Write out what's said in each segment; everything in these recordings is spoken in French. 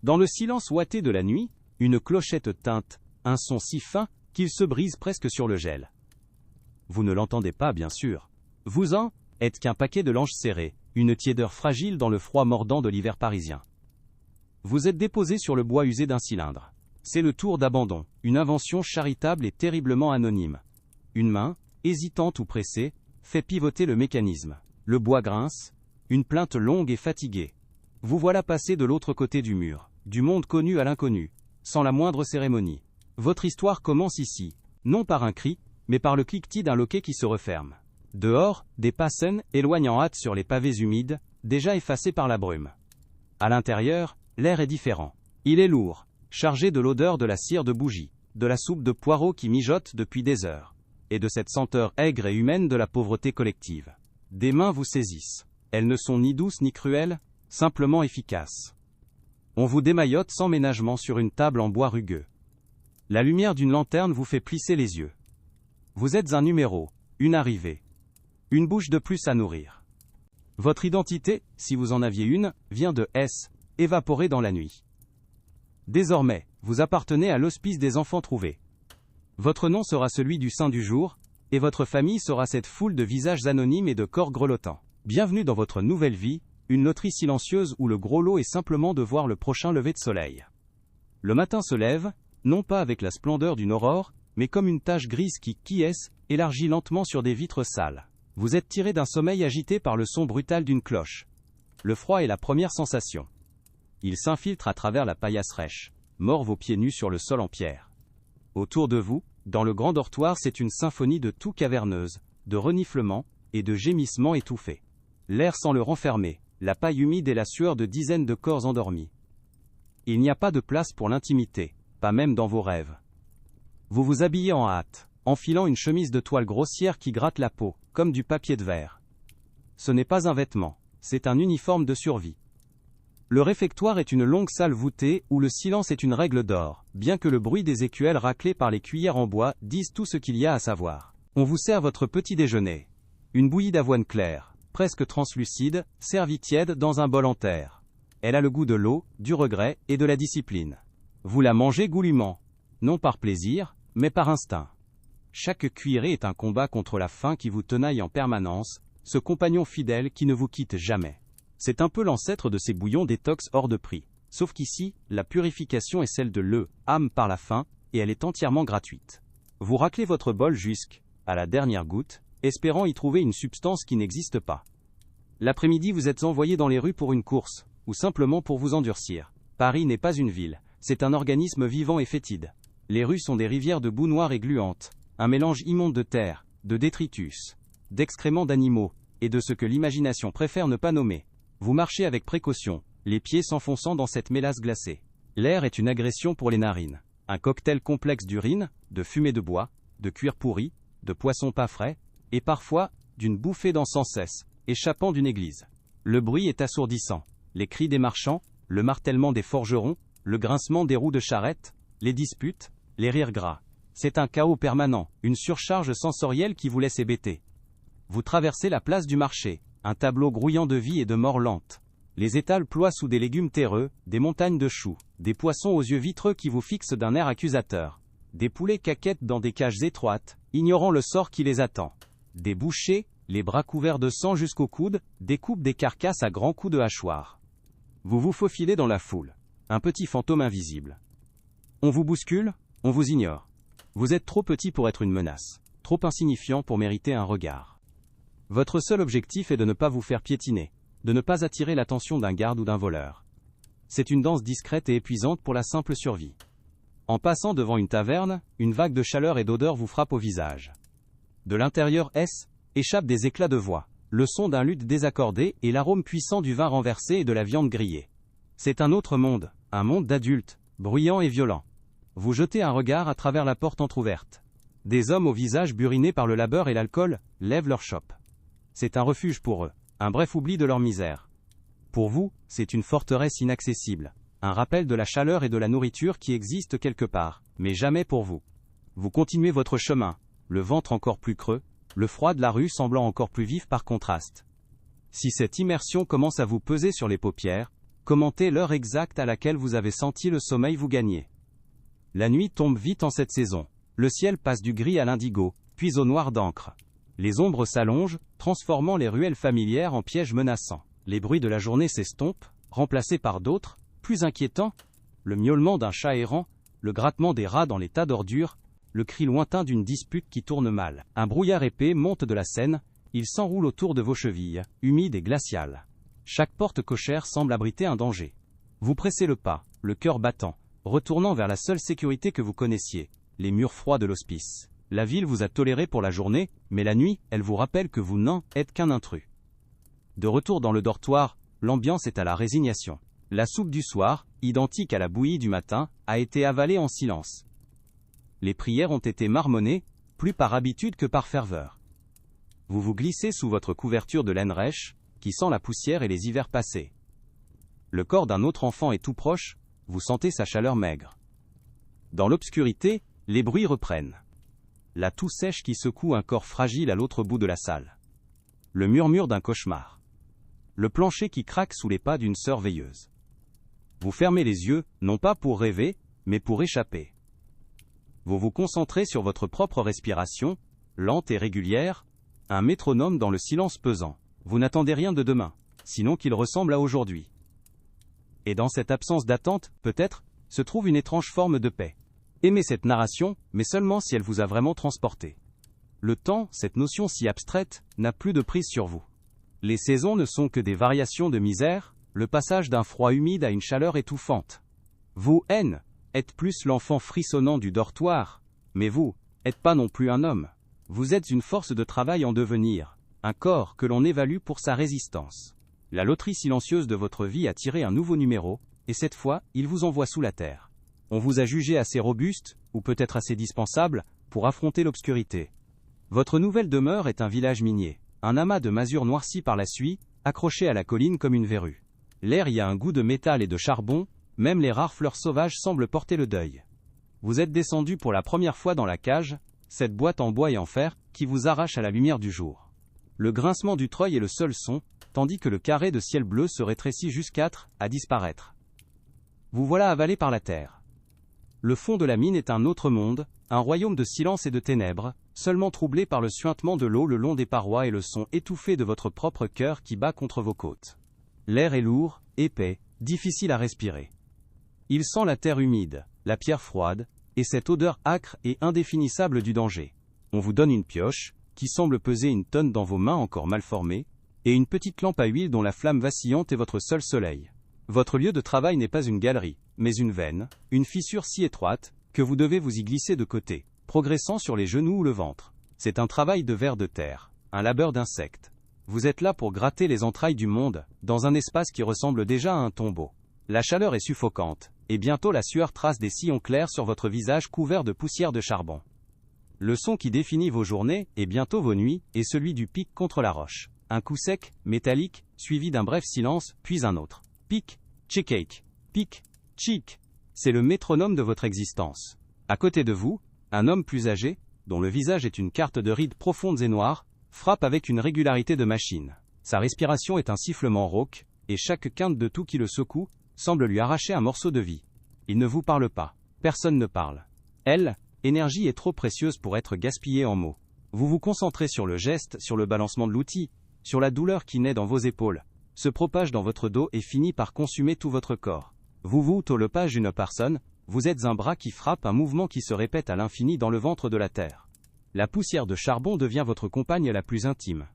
Dans le silence ouaté de la nuit, une clochette tinte, un son si fin qu'il se brise presque sur le gel. Vous ne l'entendez pas, bien sûr. Vous en êtes qu'un paquet de langes serrés, une tiédeur fragile dans le froid mordant de l'hiver parisien. Vous êtes déposé sur le bois usé d'un cylindre. C'est le tour d'abandon, une invention charitable et terriblement anonyme. Une main, hésitante ou pressée, fait pivoter le mécanisme. Le bois grince, une plainte longue et fatiguée. Vous voilà passé de l'autre côté du mur, du monde connu à l'inconnu, sans la moindre cérémonie. Votre histoire commence ici, non par un cri, mais par le cliquetis d'un loquet qui se referme. Dehors, des passants éloignent en hâte sur les pavés humides, déjà effacés par la brume. À l'intérieur, l'air est différent. Il est lourd, chargé de l'odeur de la cire de bougie, de la soupe de poireaux qui mijote depuis des heures, et de cette senteur aigre et humaine de la pauvreté collective. Des mains vous saisissent. Elles ne sont ni douces ni cruelles, simplement efficaces. On vous démaillote sans ménagement sur une table en bois rugueux. La lumière d'une lanterne vous fait plisser les yeux. Vous êtes un numéro, une arrivée. Une bouche de plus à nourrir. Votre identité, si vous en aviez une, vient de S, évaporée dans la nuit. Désormais, vous appartenez à l'hospice des enfants trouvés. Votre nom sera celui du saint du jour, et votre famille sera cette foule de visages anonymes et de corps grelottants. Bienvenue dans votre nouvelle vie, une loterie silencieuse où le gros lot est simplement de voir le prochain lever de soleil. Le matin se lève, non pas avec la splendeur d'une aurore, mais comme une tache grise qui élargit lentement sur des vitres sales. Vous êtes tiré d'un sommeil agité par le son brutal d'une cloche. Le froid est la première sensation. Il s'infiltre à travers la paillasse rêche, mord vos pieds nus sur le sol en pierre. Autour de vous, dans le grand dortoir, c'est une symphonie de toux caverneuses, de reniflements et de gémissements étouffés. L'air sent le renfermer, la paille humide et la sueur de dizaines de corps endormis. Il n'y a pas de place pour l'intimité, pas même dans vos rêves. Vous vous habillez en hâte, enfilant une chemise de toile grossière qui gratte la peau, comme du papier de verre. Ce n'est pas un vêtement, c'est un uniforme de survie. Le réfectoire est une longue salle voûtée où le silence est une règle d'or, bien que le bruit des écuelles raclées par les cuillères en bois dise tout ce qu'il y a à savoir. On vous sert votre petit déjeuner. Une bouillie d'avoine claire, presque translucide, servie tiède dans un bol en terre. Elle a le goût de l'eau, du regret et de la discipline. Vous la mangez goulûment, non par plaisir, mais par instinct. Chaque cuillerée est un combat contre la faim qui vous tenaille en permanence, ce compagnon fidèle qui ne vous quitte jamais. C'est un peu l'ancêtre de ces bouillons détox hors de prix. Sauf qu'ici, la purification est celle de l'âme par la faim, et elle est entièrement gratuite. Vous raclez votre bol jusqu'à la dernière goutte, espérant y trouver une substance qui n'existe pas. L'après-midi, vous êtes envoyé dans les rues pour une course, ou simplement pour vous endurcir. Paris n'est pas une ville, c'est un organisme vivant et fétide. Les rues sont des rivières de boue noire et gluante, un mélange immonde de terre, de détritus, d'excréments d'animaux, et de ce que l'imagination préfère ne pas nommer. Vous marchez avec précaution, les pieds s'enfonçant dans cette mélasse glacée. L'air est une agression pour les narines. Un cocktail complexe d'urine, de fumée de bois, de cuir pourri, de poissons pas frais, et parfois, d'une bouffée d'encens sans cesse, échappant d'une église. Le bruit est assourdissant. Les cris des marchands, le martèlement des forgerons, le grincement des roues de charrette, les disputes, les rires gras. C'est un chaos permanent, une surcharge sensorielle qui vous laisse hébété. Vous traversez la place du marché, un tableau grouillant de vie et de mort lente. Les étals ploient sous des légumes terreux, des montagnes de choux, des poissons aux yeux vitreux qui vous fixent d'un air accusateur. Des poulets caquettent dans des cages étroites, ignorant le sort qui les attend. Des bouchers, les bras couverts de sang jusqu'aux coudes, découpent des carcasses à grands coups de hachoir. Vous vous faufilez dans la foule, un petit fantôme invisible. On vous bouscule, on vous ignore. Vous êtes trop petit pour être une menace, trop insignifiant pour mériter un regard. Votre seul objectif est de ne pas vous faire piétiner, de ne pas attirer l'attention d'un garde ou d'un voleur. C'est une danse discrète et épuisante pour la simple survie. En passant devant une taverne, une vague de chaleur et d'odeur vous frappe au visage. De l'intérieur échappent des éclats de voix, le son d'un luth désaccordé et l'arôme puissant du vin renversé et de la viande grillée. C'est un autre monde, un monde d'adultes, bruyant et violent. Vous jetez un regard à travers la porte entr'ouverte. Des hommes au visage buriné par le labeur et l'alcool lèvent leur chope. C'est un refuge pour eux, un bref oubli de leur misère. Pour vous, c'est une forteresse inaccessible, un rappel de la chaleur et de la nourriture qui existent quelque part, mais jamais pour vous. Vous continuez votre chemin, le ventre encore plus creux, le froid de la rue semblant encore plus vif par contraste. Si cette immersion commence à vous peser sur les paupières, Commentez l'heure exacte à laquelle vous avez senti le sommeil vous gagner. La nuit tombe vite en cette saison. Le ciel passe du gris à l'indigo, puis au noir d'encre. Les ombres s'allongent, transformant les ruelles familières en pièges menaçants. Les bruits de la journée s'estompent, remplacés par d'autres, plus inquiétants. Le miaulement d'un chat errant, le grattement des rats dans les tas d'ordures, le cri lointain d'une dispute qui tourne mal. Un brouillard épais monte de la Seine, il s'enroule autour de vos chevilles, humide et glacial. Chaque porte cochère semble abriter un danger. Vous pressez le pas, le cœur battant, retournant vers la seule sécurité que vous connaissiez, les murs froids de l'hospice. La ville vous a toléré pour la journée, mais la nuit, elle vous rappelle que vous n'en êtes qu'un intrus. De retour dans le dortoir, l'ambiance est à la résignation. La soupe du soir, identique à la bouillie du matin, a été avalée en silence. Les prières ont été marmonnées, plus par habitude que par ferveur. Vous vous glissez sous votre couverture de laine rêche, qui sent la poussière et les hivers passés. Le corps d'un autre enfant est tout proche, vous sentez sa chaleur maigre. Dans l'obscurité, les bruits reprennent. La toux sèche qui secoue un corps fragile à l'autre bout de la salle. Le murmure d'un cauchemar. Le plancher qui craque sous les pas d'une sœur veilleuse. Vous fermez les yeux, non pas pour rêver, mais pour échapper. Vous vous concentrez sur votre propre respiration, lente et régulière, un métronome dans le silence pesant. Vous n'attendez rien de demain, sinon qu'il ressemble à aujourd'hui. Et dans cette absence d'attente, peut-être, se trouve une étrange forme de paix. Aimez cette narration, mais seulement si elle vous a vraiment transporté. Le temps, cette notion si abstraite, n'a plus de prise sur vous. Les saisons ne sont que des variations de misère, le passage d'un froid humide à une chaleur étouffante. Vous, N, êtes plus l'enfant frissonnant du dortoir, mais vous, êtes pas non plus un homme. Vous êtes une force de travail en devenir, un corps que l'on évalue pour sa résistance. La loterie silencieuse de votre vie a tiré un nouveau numéro, et cette fois, il vous envoie sous la terre. On vous a jugé assez robuste, ou peut-être assez dispensable, pour affronter l'obscurité. Votre nouvelle demeure est un village minier, un amas de masures noircies par la suie, accroché à la colline comme une verrue. L'air y a un goût de métal et de charbon, même les rares fleurs sauvages semblent porter le deuil. Vous êtes descendu pour la première fois dans la cage, cette boîte en bois et en fer, qui vous arrache à la lumière du jour. Le grincement du treuil est le seul son, tandis que le carré de ciel bleu se rétrécit jusqu'à disparaître. Vous voilà avalé par la terre. Le fond de la mine est un autre monde, un royaume de silence et de ténèbres, seulement troublé par le suintement de l'eau le long des parois et le son étouffé de votre propre cœur qui bat contre vos côtes. L'air est lourd, épais, difficile à respirer. Il sent la terre humide, la pierre froide, et cette odeur âcre et indéfinissable du danger. On vous donne une pioche, qui semble peser une tonne dans vos mains encore mal formées, et une petite lampe à huile dont la flamme vacillante est votre seul soleil. Votre lieu de travail n'est pas une galerie, mais une veine, une fissure si étroite, que vous devez vous y glisser de côté, progressant sur les genoux ou le ventre. C'est un travail de vers de terre, un labeur d'insectes. Vous êtes là pour gratter les entrailles du monde, dans un espace qui ressemble déjà à un tombeau. La chaleur est suffocante, et bientôt la sueur trace des sillons clairs sur votre visage couvert de poussière de charbon. Le son qui définit vos journées, et bientôt vos nuits, est celui du pic contre la roche. Un coup sec, métallique, suivi d'un bref silence, puis un autre. Pic, chick, pic, chic. C'est le métronome de votre existence. À côté de vous, un homme plus âgé, dont le visage est une carte de rides profondes et noires, frappe avec une régularité de machine. Sa respiration est un sifflement rauque, et chaque quinte de tout qui le secoue, semble lui arracher un morceau de vie. Il ne vous parle pas. Personne ne parle. Elle, énergie est trop précieuse pour être gaspillée en mots. Vous vous concentrez sur le geste, sur le balancement de l'outil, sur la douleur qui naît dans vos épaules, se propage dans votre dos et finit par consumer tout votre corps. Vous au lepage d'une personne, vous êtes un bras qui frappe, un mouvement qui se répète à l'infini dans le ventre de la terre. La poussière de charbon devient votre compagne la plus intime.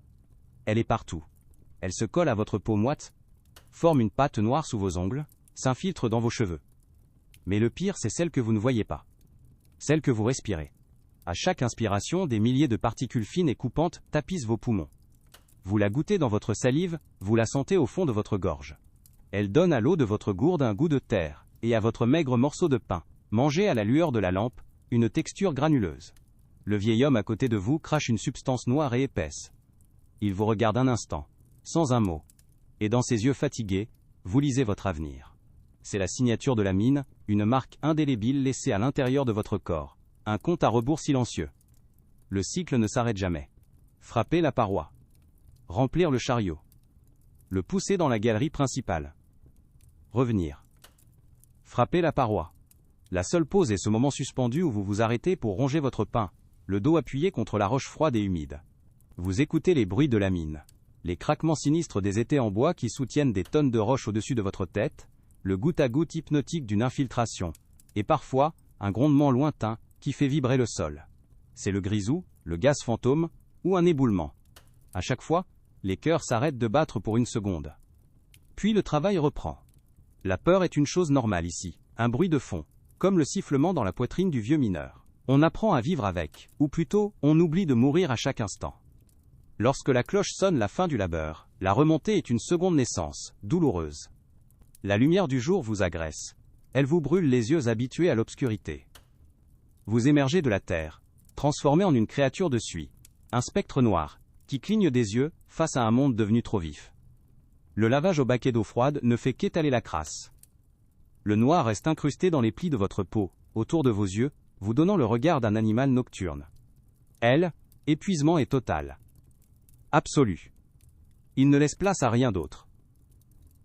Elle est partout. Elle se colle à votre peau moite, forme une pâte noire sous vos ongles, s'infiltre dans vos cheveux. Mais le pire, c'est celle que vous ne voyez pas. Celle que vous respirez. À chaque inspiration, des milliers de particules fines et coupantes tapissent vos poumons. Vous la goûtez dans votre salive, vous la sentez au fond de votre gorge. Elle donne à l'eau de votre gourde un goût de terre, et à votre maigre morceau de pain, mangé à la lueur de la lampe, une texture granuleuse. Le vieil homme à côté de vous crache une substance noire et épaisse. Il vous regarde un instant, sans un mot. Et dans ses yeux fatigués, vous lisez votre avenir. C'est la signature de la mine, une marque indélébile laissée à l'intérieur de votre corps, un compte à rebours silencieux. Le cycle ne s'arrête jamais. Frapper la paroi. Remplir le chariot. Le pousser dans la galerie principale. revenir. Frappez la paroi. La seule pause est ce moment suspendu où vous vous arrêtez pour ronger votre pain, le dos appuyé contre la roche froide et humide. Vous écoutez les bruits de la mine, les craquements sinistres des étais en bois qui soutiennent des tonnes de roches au-dessus de votre tête, le goutte-à-goutte hypnotique d'une infiltration, et parfois, un grondement lointain qui fait vibrer le sol. C'est le grisou, le gaz fantôme, ou un éboulement. À chaque fois, les cœurs s'arrêtent de battre pour une seconde. Puis le travail reprend. La peur est une chose normale ici, un bruit de fond, comme le sifflement dans la poitrine du vieux mineur. On apprend à vivre avec, ou plutôt, on oublie de mourir à chaque instant. Lorsque la cloche sonne la fin du labeur, la remontée est une seconde naissance, douloureuse. La lumière du jour vous agresse. Elle vous brûle les yeux habitués à l'obscurité. Vous émergez de la terre, transformé en une créature de suie, un spectre noir, qui cligne des yeux face à un monde devenu trop vif. Le lavage au baquet d'eau froide ne fait qu'étaler la crasse. Le noir reste incrusté dans les plis de votre peau, autour de vos yeux, vous donnant le regard d'un animal nocturne. Épuisement est total. Absolu. Il ne laisse place à rien d'autre.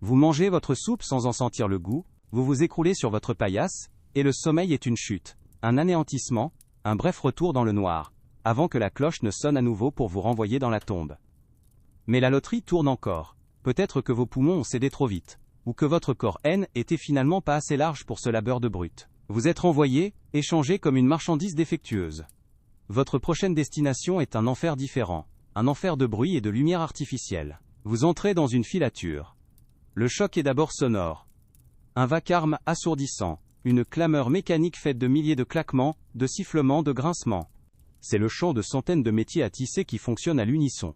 Vous mangez votre soupe sans en sentir le goût, vous vous écroulez sur votre paillasse, et le sommeil est une chute, un anéantissement, un bref retour dans le noir, avant que la cloche ne sonne à nouveau pour vous renvoyer dans la tombe. Mais la loterie tourne encore. Peut-être que vos poumons ont cédé trop vite, ou que votre corps était finalement pas assez large pour ce labeur de brute. Vous êtes renvoyé, échangé comme une marchandise défectueuse. Votre prochaine destination est un enfer différent, un enfer de bruit et de lumière artificielle. Vous entrez dans une filature. Le choc est d'abord sonore. Un vacarme assourdissant, une clameur mécanique faite de milliers de claquements, de sifflements, de grincements. C'est le chant de centaines de métiers à tisser qui fonctionnent à l'unisson.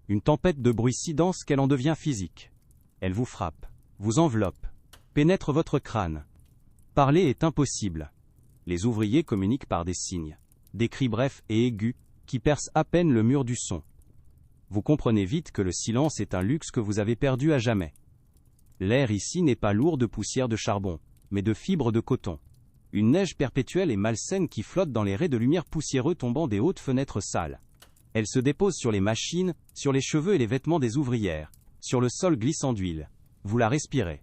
Une tempête de bruit si dense qu'elle en devient physique. Elle vous frappe, vous enveloppe, pénètre votre crâne. Parler est impossible. Les ouvriers communiquent par des signes, des cris brefs et aigus, qui percent à peine le mur du son. Vous comprenez vite que le silence est un luxe que vous avez perdu à jamais. L'air ici n'est pas lourd de poussière de charbon, mais de fibres de coton. Une neige perpétuelle et malsaine qui flotte dans les raies de lumière poussiéreux tombant des hautes fenêtres sales. Elle se dépose sur les machines, sur les cheveux et les vêtements des ouvrières, sur le sol glissant d'huile. Vous la respirez.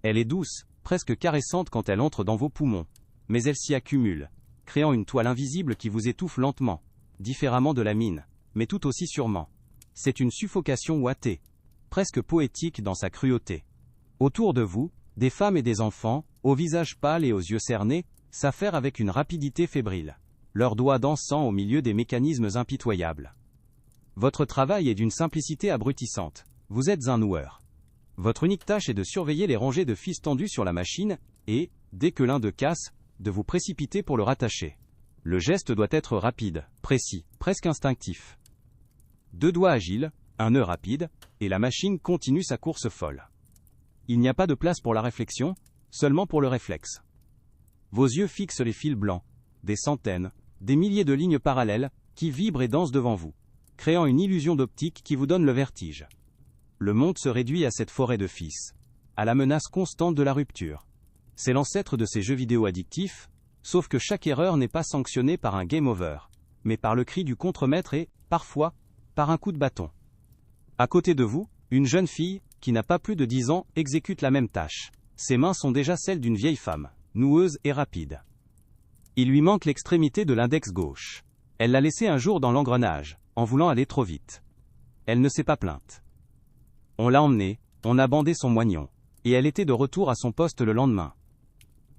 Elle est douce, presque caressante quand elle entre dans vos poumons. Mais elle s'y accumule, créant une toile invisible qui vous étouffe lentement, différemment de la mine, mais tout aussi sûrement. C'est une suffocation ouatée, presque poétique dans sa cruauté. Autour de vous, des femmes et des enfants, aux visages pâles et aux yeux cernés, s'affairent avec une rapidité fébrile, leurs doigts dansant au milieu des mécanismes impitoyables. Votre travail est d'une simplicité abrutissante. Vous êtes un noueur. Votre unique tâche est de surveiller les rangées de fils tendus sur la machine, et, dès que l'un d'eux casse, de vous précipiter pour le rattacher. Le geste doit être rapide, précis, presque instinctif. 2 doigts agiles, un nœud rapide, et la machine continue sa course folle. Il n'y a pas de place pour la réflexion, seulement pour le réflexe. Vos yeux fixent les fils blancs, des centaines, des milliers de lignes parallèles, qui vibrent et dansent devant vous, créant une illusion d'optique qui vous donne le vertige. Le monde se réduit à cette forêt de fils, à la menace constante de la rupture. C'est l'ancêtre de ces jeux vidéo addictifs, sauf que chaque erreur n'est pas sanctionnée par un game over, mais par le cri du contremaître et, parfois, par un coup de bâton. À côté de vous, une jeune fille, qui n'a pas plus de 10 ans, exécute la même tâche. Ses mains sont déjà celles d'une vieille femme, noueuse et rapide. Il lui manque l'extrémité de l'index gauche. Elle l'a laissé un jour dans l'engrenage, en voulant aller trop vite. Elle ne s'est pas plainte. On l'a emmenée, on a bandé son moignon, et elle était de retour à son poste le lendemain.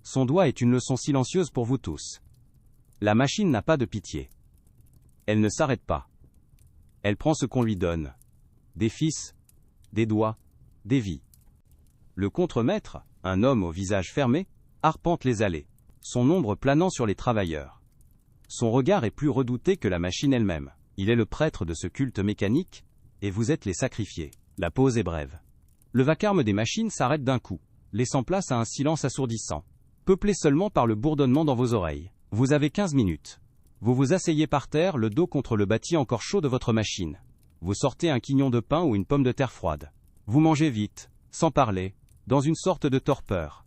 Son doigt est une leçon silencieuse pour vous tous. La machine n'a pas de pitié. Elle ne s'arrête pas. Elle prend ce qu'on lui donne. Des fils, des doigts, des vies. Le contremaître, un homme au visage fermé, arpente les allées, son ombre planant sur les travailleurs. Son regard est plus redouté que la machine elle-même. Il est le prêtre de ce culte mécanique, et vous êtes les sacrifiés. La pause est brève. Le vacarme des machines s'arrête d'un coup, laissant place à un silence assourdissant, peuplé seulement par le bourdonnement dans vos oreilles. Vous avez 15 minutes. Vous vous asseyez par terre, le dos contre le bâti encore chaud de votre machine. Vous sortez un quignon de pain ou une pomme de terre froide. Vous mangez vite, sans parler, dans une sorte de torpeur.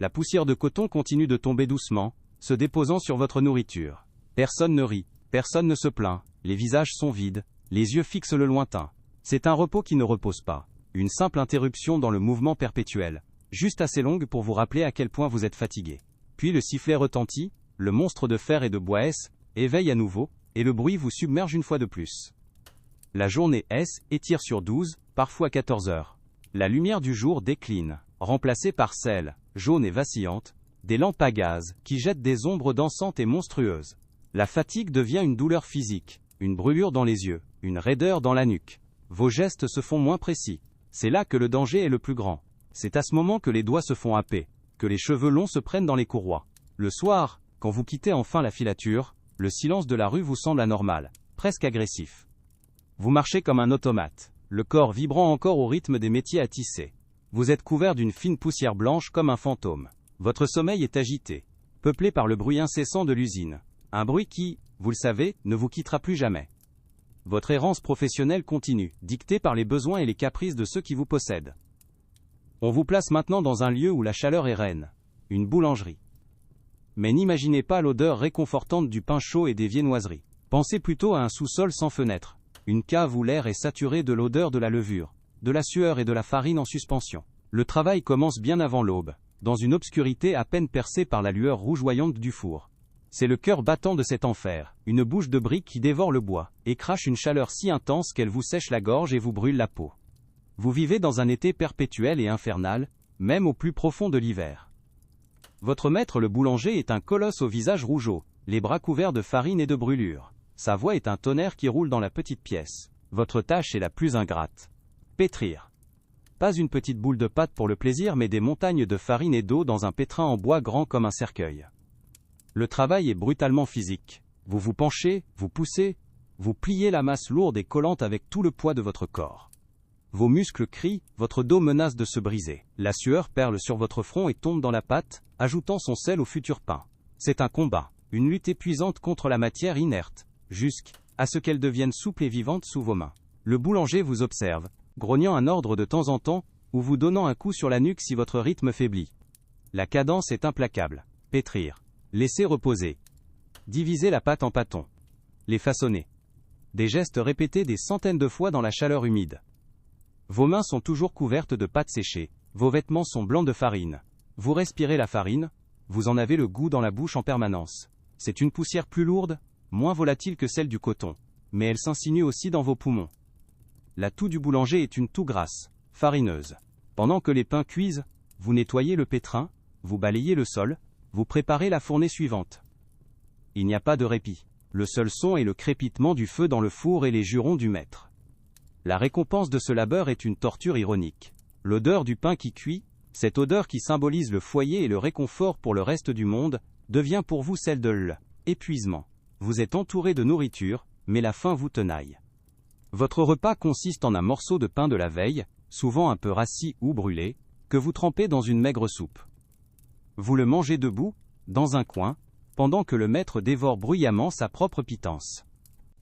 La poussière de coton continue de tomber doucement, se déposant sur votre nourriture. Personne ne rit, personne ne se plaint, les visages sont vides, les yeux fixent le lointain. C'est un repos qui ne repose pas, une simple interruption dans le mouvement perpétuel, juste assez longue pour vous rappeler à quel point vous êtes fatigué. Puis le sifflet retentit, le monstre de fer et de bois éveille à nouveau, et le bruit vous submerge une fois de plus. La journée étire sur 12, parfois 14 heures. La lumière du jour décline, remplacée par celle, jaune et vacillante, des lampes à gaz, qui jettent des ombres dansantes et monstrueuses. La fatigue devient une douleur physique, une brûlure dans les yeux, une raideur dans la nuque. Vos gestes se font moins précis. C'est là que le danger est le plus grand. C'est à ce moment que les doigts se font happer, que les cheveux longs se prennent dans les courroies. Le soir, quand vous quittez enfin la filature, le silence de la rue vous semble anormal, presque agressif. Vous marchez comme un automate, le corps vibrant encore au rythme des métiers à tisser. Vous êtes couvert d'une fine poussière blanche comme un fantôme. Votre sommeil est agité, peuplé par le bruit incessant de l'usine. Un bruit qui, vous le savez, ne vous quittera plus jamais. Votre errance professionnelle continue, dictée par les besoins et les caprices de ceux qui vous possèdent. On vous place maintenant dans un lieu où la chaleur est reine, une boulangerie. Mais n'imaginez pas l'odeur réconfortante du pain chaud et des viennoiseries. Pensez plutôt à un sous-sol sans fenêtre, une cave où l'air est saturé de l'odeur de la levure, de la sueur et de la farine en suspension. Le travail commence bien avant l'aube, dans une obscurité à peine percée par la lueur rougeoyante du four. C'est le cœur battant de cet enfer, une bouche de brique qui dévore le bois, et crache une chaleur si intense qu'elle vous sèche la gorge et vous brûle la peau. Vous vivez dans un été perpétuel et infernal, même au plus profond de l'hiver. Votre maître le boulanger est un colosse au visage rougeau, les bras couverts de farine et de brûlures. Sa voix est un tonnerre qui roule dans la petite pièce. Votre tâche est la plus ingrate. Pétrir. Pas une petite boule de pâte pour le plaisir mais des montagnes de farine et d'eau dans un pétrin en bois grand comme un cercueil. Le travail est brutalement physique. Vous vous penchez, vous poussez, vous pliez la masse lourde et collante avec tout le poids de votre corps. Vos muscles crient, votre dos menace de se briser. La sueur perle sur votre front et tombe dans la pâte, ajoutant son sel au futur pain. C'est un combat, une lutte épuisante contre la matière inerte, jusqu'à ce qu'elle devienne souple et vivante sous vos mains. Le boulanger vous observe, grognant un ordre de temps en temps, ou vous donnant un coup sur la nuque si votre rythme faiblit. La cadence est implacable. Pétrir. Laisser reposer. Diviser la pâte en pâtons. Les façonner. Des gestes répétés des centaines de fois dans la chaleur humide. Vos mains sont toujours couvertes de pâte séchée, vos vêtements sont blancs de farine. Vous respirez la farine, vous en avez le goût dans la bouche en permanence. C'est une poussière plus lourde, moins volatile que celle du coton, mais elle s'insinue aussi dans vos poumons. La toux du boulanger est une toux grasse, farineuse. Pendant que les pains cuisent, vous nettoyez le pétrin, vous balayez le sol, vous préparez la fournée suivante. Il n'y a pas de répit. Le seul son est le crépitement du feu dans le four et les jurons du maître. La récompense de ce labeur est une torture ironique. L'odeur du pain qui cuit, cette odeur qui symbolise le foyer et le réconfort pour le reste du monde, devient pour vous celle de l'épuisement. Vous êtes entouré de nourriture, mais la faim vous tenaille. Votre repas consiste en un morceau de pain de la veille, souvent un peu rassis ou brûlé, que vous trempez dans une maigre soupe. Vous le mangez debout, dans un coin, pendant que le maître dévore bruyamment sa propre pitance.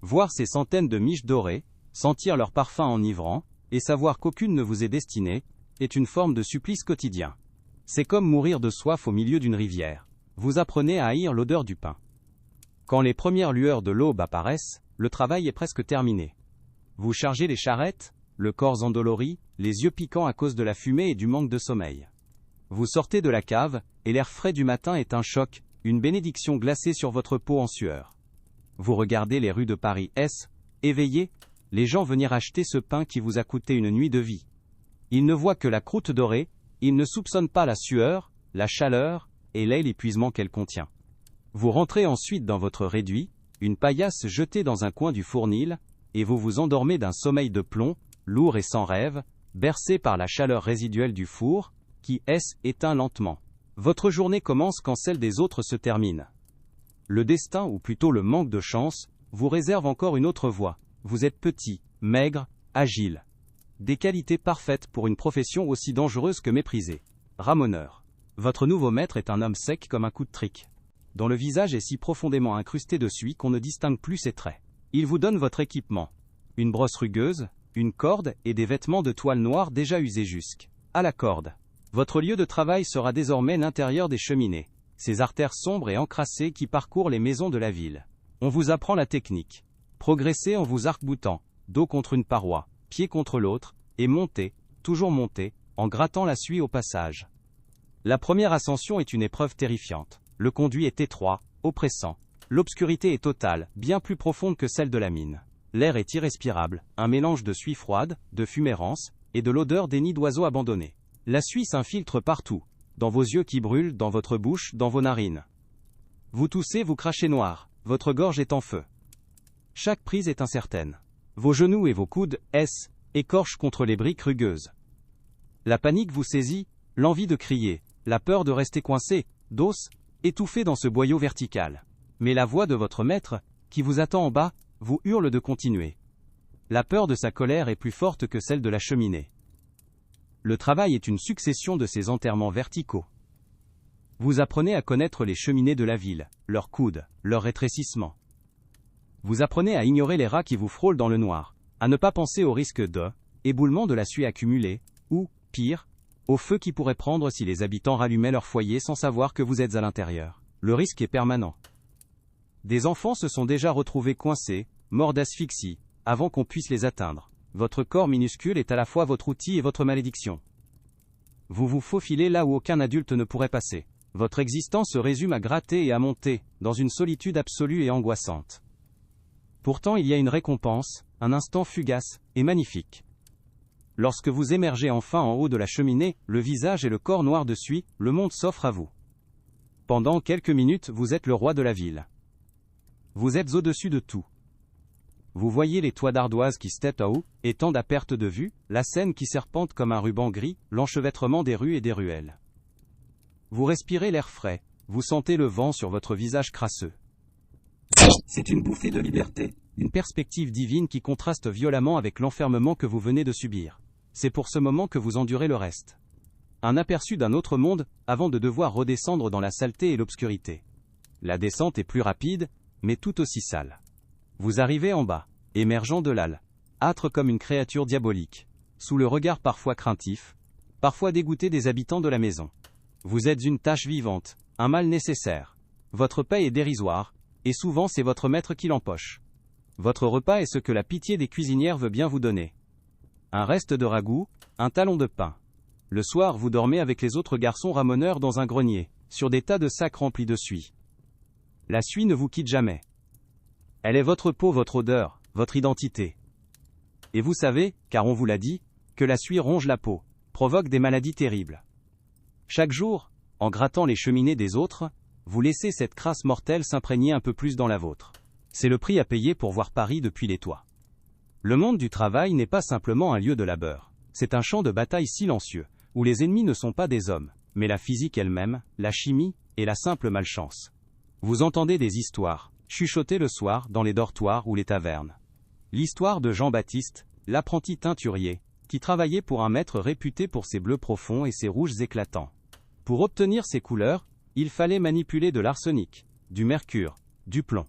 Voir ces centaines de miches dorées, sentir leur parfum enivrant, et savoir qu'aucune ne vous est destinée, est une forme de supplice quotidien. C'est comme mourir de soif au milieu d'une rivière. Vous apprenez à haïr l'odeur du pain. Quand les premières lueurs de l'aube apparaissent, le travail est presque terminé. Vous chargez les charrettes, le corps endolori, les yeux piquants à cause de la fumée et du manque de sommeil. Vous sortez de la cave, et l'air frais du matin est un choc, une bénédiction glacée sur votre peau en sueur. Vous regardez les rues de Paris éveillé, les gens venir acheter ce pain qui vous a coûté une nuit de vie. Ils ne voient que la croûte dorée, ils ne soupçonnent pas la sueur, la chaleur, et l'épuisement qu'elle contient. Vous rentrez ensuite dans votre réduit, une paillasse jetée dans un coin du fournil, et vous vous endormez d'un sommeil de plomb, lourd et sans rêve, bercé par la chaleur résiduelle du four, qui éteint lentement. Votre journée commence quand celle des autres se termine. Le destin, ou plutôt le manque de chance, vous réserve encore une autre voie. Vous êtes petit, maigre, agile. Des qualités parfaites pour une profession aussi dangereuse que méprisée. Ramoneur. Votre nouveau maître est un homme sec comme un coup de trick, dont le visage est si profondément incrusté de suie qu'on ne distingue plus ses traits. Il vous donne votre équipement. Une brosse rugueuse, une corde et des vêtements de toile noire déjà usés jusqu'à la corde. Votre lieu de travail sera désormais l'intérieur des cheminées, ces artères sombres et encrassées qui parcourent les maisons de la ville. On vous apprend la technique. Progressez en vous arc-boutant, dos contre une paroi, pied contre l'autre, et montez, toujours montez, en grattant la suie au passage. La première ascension est une épreuve terrifiante. Le conduit est étroit, oppressant. L'obscurité est totale, bien plus profonde que celle de la mine. L'air est irrespirable, un mélange de suie froide, de fumée rance, et de l'odeur des nids d'oiseaux abandonnés. La suie s'infiltre partout, dans vos yeux qui brûlent, dans votre bouche, dans vos narines. Vous toussez, vous crachez noir, votre gorge est en feu. Chaque prise est incertaine. Vos genoux et vos coudes, écorchent contre les briques rugueuses. La panique vous saisit, l'envie de crier, la peur de rester coincé, d'os, étouffé dans ce boyau vertical. Mais la voix de votre maître, qui vous attend en bas, vous hurle de continuer. La peur de sa colère est plus forte que celle de la cheminée. Le travail est une succession de ces enterrements verticaux. Vous apprenez à connaître les cheminées de la ville, leurs coudes, leurs rétrécissements. Vous apprenez à ignorer les rats qui vous frôlent dans le noir, à ne pas penser au risque de éboulement de la suie accumulée, ou, pire, au feu qui pourrait prendre si les habitants rallumaient leur foyer sans savoir que vous êtes à l'intérieur. Le risque est permanent. Des enfants se sont déjà retrouvés coincés, morts d'asphyxie, avant qu'on puisse les atteindre. Votre corps minuscule est à la fois votre outil et votre malédiction. Vous vous faufilez là où aucun adulte ne pourrait passer. Votre existence se résume à gratter et à monter, dans une solitude absolue et angoissante. Pourtant il y a une récompense, un instant fugace, et magnifique. Lorsque vous émergez enfin en haut de la cheminée, le visage et le corps noir de suie, le monde s'offre à vous. Pendant quelques minutes, vous êtes le roi de la ville. Vous êtes au-dessus de tout. Vous voyez les toits d'ardoise qui steppent à haut, étendent à perte de vue, la Seine qui serpente comme un ruban gris, l'enchevêtrement des rues et des ruelles. Vous respirez l'air frais, vous sentez le vent sur votre visage crasseux. C'est une bouffée de liberté, une perspective divine qui contraste violemment avec l'enfermement que vous venez de subir. C'est pour ce moment que vous endurez le reste. Un aperçu d'un autre monde, avant de devoir redescendre dans la saleté et l'obscurité. La descente est plus rapide, mais tout aussi sale. Vous arrivez en bas, émergeant de l'âle, âtre comme une créature diabolique, sous le regard parfois craintif, parfois dégoûté des habitants de la maison. Vous êtes une tâche vivante, un mal nécessaire. Votre paie est dérisoire, et souvent c'est votre maître qui l'empoche. Votre repas est ce que la pitié des cuisinières veut bien vous donner. Un reste de ragoût, un talon de pain. Le soir vous dormez avec les autres garçons ramoneurs dans un grenier, sur des tas de sacs remplis de suie. La suie ne vous quitte jamais. Elle est votre peau, votre odeur, votre identité. Et vous savez, car on vous l'a dit, que la suie ronge la peau, provoque des maladies terribles. Chaque jour, en grattant les cheminées des autres, vous laissez cette crasse mortelle s'imprégner un peu plus dans la vôtre. C'est le prix à payer pour voir Paris depuis les toits. Le monde du travail n'est pas simplement un lieu de labeur. C'est un champ de bataille silencieux, où les ennemis ne sont pas des hommes, mais la physique elle-même, la chimie, et la simple malchance. Vous entendez des histoires, chuchotées le soir, dans les dortoirs ou les tavernes. L'histoire de Jean-Baptiste, l'apprenti teinturier, qui travaillait pour un maître réputé pour ses bleus profonds et ses rouges éclatants. Pour obtenir ces couleurs, il fallait manipuler de l'arsenic, du mercure, du plomb.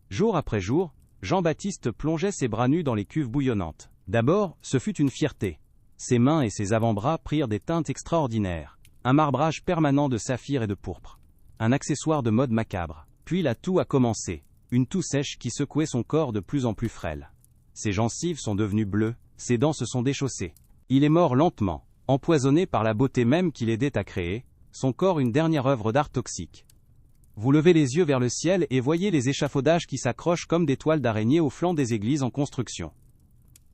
Jour après jour, Jean-Baptiste plongeait ses bras nus dans les cuves bouillonnantes. D'abord, ce fut une fierté. Ses mains et ses avant-bras prirent des teintes extraordinaires, un marbrage permanent de saphir et de pourpre. Un accessoire de mode macabre. Puis la toux a commencé, une toux sèche qui secouait son corps de plus en plus frêle. Ses gencives sont devenues bleues, ses dents se sont déchaussées. Il est mort lentement, empoisonné par la beauté même qu'il aidait à créer, son corps une dernière œuvre d'art toxique. Vous levez les yeux vers le ciel et voyez les échafaudages qui s'accrochent comme des toiles d'araignée au flanc des églises en construction.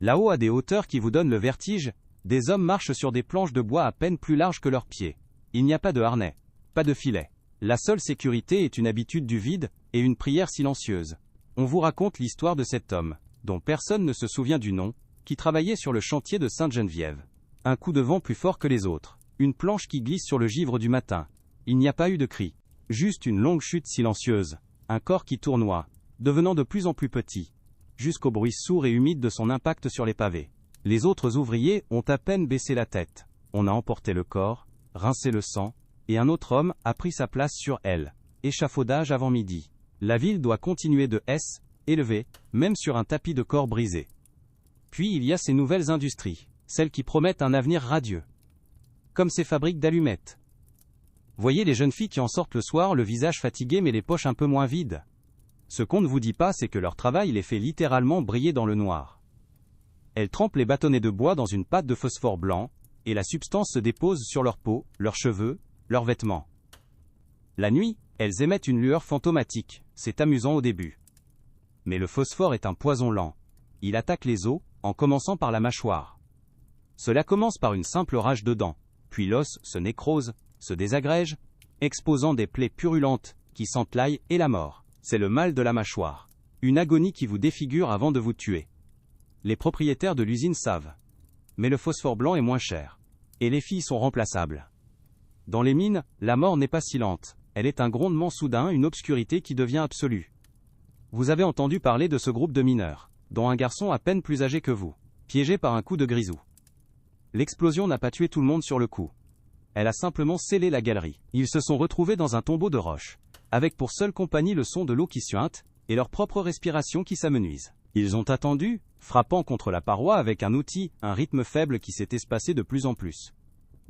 Là-haut, à des hauteurs qui vous donnent le vertige, des hommes marchent sur des planches de bois à peine plus larges que leurs pieds. Il n'y a pas de harnais, pas de filet. La seule sécurité est une habitude du vide, et une prière silencieuse. On vous raconte l'histoire de cet homme, dont personne ne se souvient du nom, qui travaillait sur le chantier de Sainte-Geneviève. Un coup de vent plus fort que les autres. Une planche qui glisse sur le givre du matin. Il n'y a pas eu de cri. Juste une longue chute silencieuse. Un corps qui tournoie, devenant de plus en plus petit, jusqu'au bruit sourd et humide de son impact sur les pavés. Les autres ouvriers ont à peine baissé la tête. On a emporté le corps, rincé le sang, et un autre homme a pris sa place sur elle. Échafaudage avant midi. La ville doit continuer de élever, même sur un tapis de corps brisé. Puis il y a ces nouvelles industries, celles qui promettent un avenir radieux. Comme ces fabriques d'allumettes. Voyez les jeunes filles qui en sortent le soir, le visage fatigué mais les poches un peu moins vides. Ce qu'on ne vous dit pas, c'est que leur travail les fait littéralement briller dans le noir. Elles trempent les bâtonnets de bois dans une pâte de phosphore blanc, et la substance se dépose sur leur peau, leurs cheveux, leurs vêtements. La nuit, elles émettent une lueur fantomatique, c'est amusant au début. Mais le phosphore est un poison lent. Il attaque les os, en commençant par la mâchoire. Cela commence par une simple rage de dents, puis l'os se nécrose, se désagrège, exposant des plaies purulentes qui sentent l'ail et la mort. C'est le mal de la mâchoire. Une agonie qui vous défigure avant de vous tuer. Les propriétaires de l'usine savent. Mais le phosphore blanc est moins cher. Et les filles sont remplaçables. Dans les mines, la mort n'est pas si lente. Elle est un grondement soudain, une obscurité qui devient absolue. Vous avez entendu parler de ce groupe de mineurs, dont un garçon à peine plus âgé que vous, piégé par un coup de grisou. L'explosion n'a pas tué tout le monde sur le coup. Elle a simplement scellé la galerie. Ils se sont retrouvés dans un tombeau de roches, avec pour seule compagnie le son de l'eau qui suinte, et leur propre respiration qui s'amenuise. Ils ont attendu, frappant contre la paroi avec un outil, un rythme faible qui s'est espacé de plus en plus.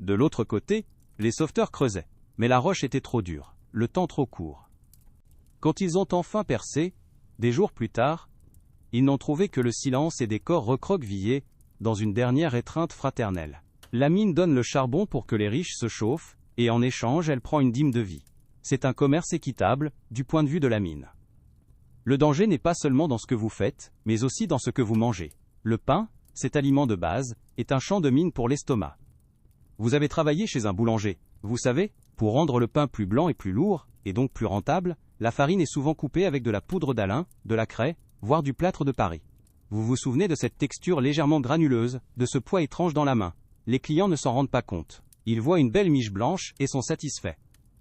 De l'autre côté, les sauveteurs creusaient. Mais la roche était trop dure, le temps trop court. Quand ils ont enfin percé, des jours plus tard, ils n'ont trouvé que le silence et des corps recroquevillés, dans une dernière étreinte fraternelle. La mine donne le charbon pour que les riches se chauffent, et en échange elle prend une dîme de vie. C'est un commerce équitable, du point de vue de la mine. Le danger n'est pas seulement dans ce que vous faites, mais aussi dans ce que vous mangez. Le pain, cet aliment de base, est un champ de mine pour l'estomac. Vous avez travaillé chez un boulanger, vous savez, pour rendre le pain plus blanc et plus lourd, et donc plus rentable, la farine est souvent coupée avec de la poudre d'Alain, de la craie, voire du plâtre de Paris. Vous vous souvenez de cette texture légèrement granuleuse, de ce poids étrange dans la main. Les clients ne s'en rendent pas compte. Ils voient une belle miche blanche et sont satisfaits.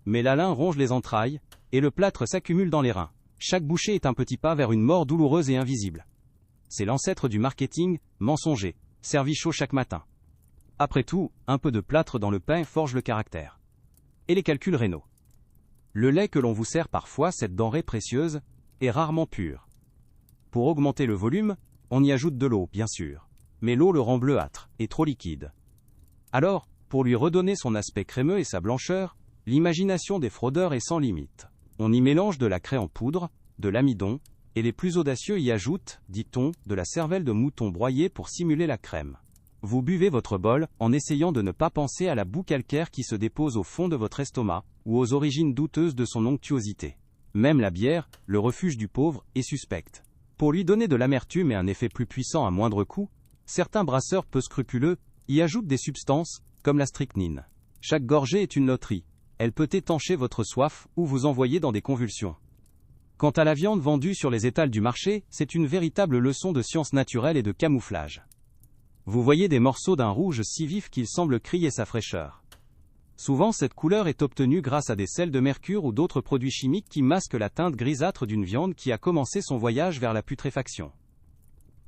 Mais l'Alain ronge les entrailles, et le plâtre s'accumule dans les reins. Chaque bouchée est un petit pas vers une mort douloureuse et invisible. C'est l'ancêtre du marketing, mensonger, servi chaud chaque matin. Après tout, un peu de plâtre dans le pain forge le caractère. Et les calculs rénaux. Le lait que l'on vous sert parfois, cette denrée précieuse, est rarement pur. Pour augmenter le volume, on y ajoute de l'eau, bien sûr. Mais l'eau le rend bleuâtre, et trop liquide. Alors, pour lui redonner son aspect crémeux et sa blancheur, l'imagination des fraudeurs est sans limite. On y mélange de la craie en poudre, de l'amidon, et les plus audacieux y ajoutent, dit-on, de la cervelle de mouton broyée pour simuler la crème. Vous buvez votre bol, en essayant de ne pas penser à la boue calcaire qui se dépose au fond de votre estomac, ou aux origines douteuses de son onctuosité. Même la bière, le refuge du pauvre, est suspecte. Pour lui donner de l'amertume et un effet plus puissant à moindre coût, certains brasseurs peu scrupuleux y ajoutent des substances, comme la strychnine. Chaque gorgée est une loterie. Elle peut étancher votre soif ou vous envoyer dans des convulsions. Quant à la viande vendue sur les étals du marché, c'est une véritable leçon de science naturelle et de camouflage. Vous voyez des morceaux d'un rouge si vif qu'il semble crier sa fraîcheur. Souvent cette couleur est obtenue grâce à des sels de mercure ou d'autres produits chimiques qui masquent la teinte grisâtre d'une viande qui a commencé son voyage vers la putréfaction.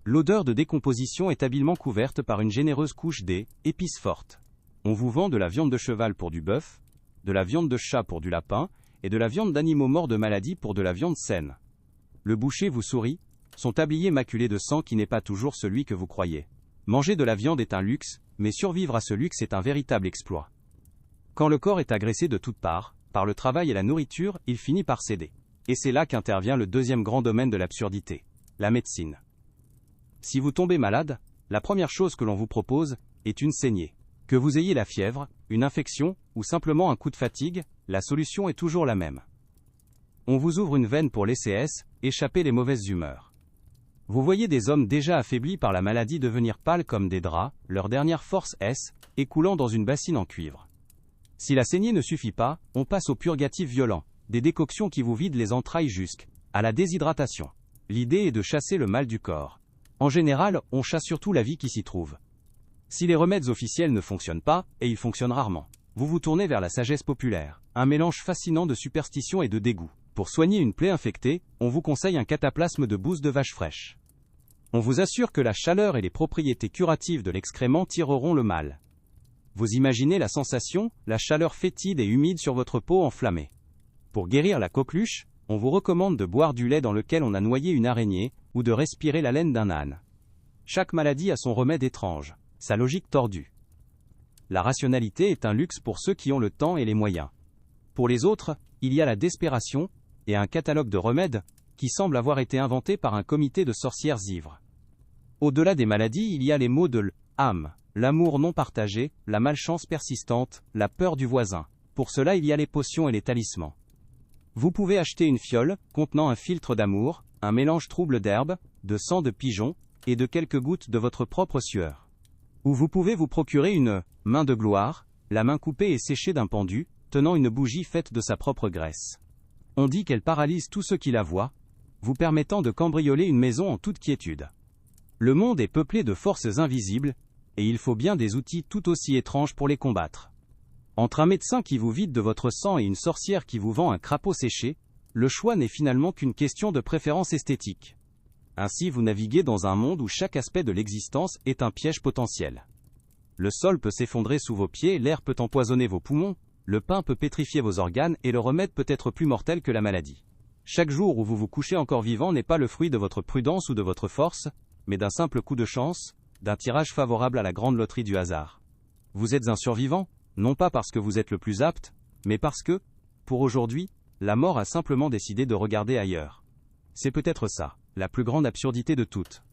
L'odeur de décomposition est habilement couverte par une généreuse couche d'épices fortes. On vous vend de la viande de cheval pour du bœuf, de la viande de chat pour du lapin, et de la viande d'animaux morts de maladie pour de la viande saine. Le boucher vous sourit, son tablier maculé de sang qui n'est pas toujours celui que vous croyez. Manger de la viande est un luxe, mais survivre à ce luxe est un véritable exploit. Quand le corps est agressé de toutes parts, par le travail et la nourriture, il finit par céder. Et c'est là qu'intervient le deuxième grand domaine de l'absurdité, la médecine. Si vous tombez malade, la première chose que l'on vous propose est une saignée. Que vous ayez la fièvre, une infection, ou simplement un coup de fatigue, la solution est toujours la même. On vous ouvre une veine pour laisser échapper les mauvaises humeurs. Vous voyez des hommes déjà affaiblis par la maladie devenir pâles comme des draps, leur dernière force écoulant dans une bassine en cuivre. Si la saignée ne suffit pas, on passe au purgatif violent, des décoctions qui vous vident les entrailles jusqu'à la déshydratation. L'idée est de chasser le mal du corps. En général, on chasse surtout la vie qui s'y trouve. Si les remèdes officiels ne fonctionnent pas, et ils fonctionnent rarement, vous vous tournez vers la sagesse populaire, un mélange fascinant de superstition et de dégoût. Pour soigner une plaie infectée, on vous conseille un cataplasme de bouse de vache fraîche. On vous assure que la chaleur et les propriétés curatives de l'excrément tireront le mal. Vous imaginez la sensation, la chaleur fétide et humide sur votre peau enflammée. Pour guérir la coqueluche, on vous recommande de boire du lait dans lequel on a noyé une araignée, ou de respirer la laine d'un âne. Chaque maladie a son remède étrange, sa logique tordue. La rationalité est un luxe pour ceux qui ont le temps et les moyens. Pour les autres, il y a la désespération, et un catalogue de remèdes, qui semble avoir été inventé par un comité de sorcières ivres. Au-delà des maladies, il y a les maux de l'âme, l'amour non partagé, la malchance persistante, la peur du voisin. Pour cela il y a les potions et les talismans. Vous pouvez acheter une fiole, contenant un filtre d'amour, un mélange trouble d'herbes, de sang de pigeon, et de quelques gouttes de votre propre sueur. Ou vous pouvez vous procurer une « main de gloire », la main coupée et séchée d'un pendu, tenant une bougie faite de sa propre graisse. On dit qu'elle paralyse tous ceux qui la voient, vous permettant de cambrioler une maison en toute quiétude. Le monde est peuplé de forces invisibles, et il faut bien des outils tout aussi étranges pour les combattre. Entre un médecin qui vous vide de votre sang et une sorcière qui vous vend un crapaud séché, le choix n'est finalement qu'une question de préférence esthétique. Ainsi vous naviguez dans un monde où chaque aspect de l'existence est un piège potentiel. Le sol peut s'effondrer sous vos pieds, l'air peut empoisonner vos poumons, le pain peut pétrifier vos organes et le remède peut être plus mortel que la maladie. Chaque jour où vous vous couchez encore vivant n'est pas le fruit de votre prudence ou de votre force, mais d'un simple coup de chance, d'un tirage favorable à la grande loterie du hasard. Vous êtes un survivant, non pas parce que vous êtes le plus apte, mais parce que, pour aujourd'hui, la mort a simplement décidé de regarder ailleurs. C'est peut-être ça, la plus grande absurdité de toutes.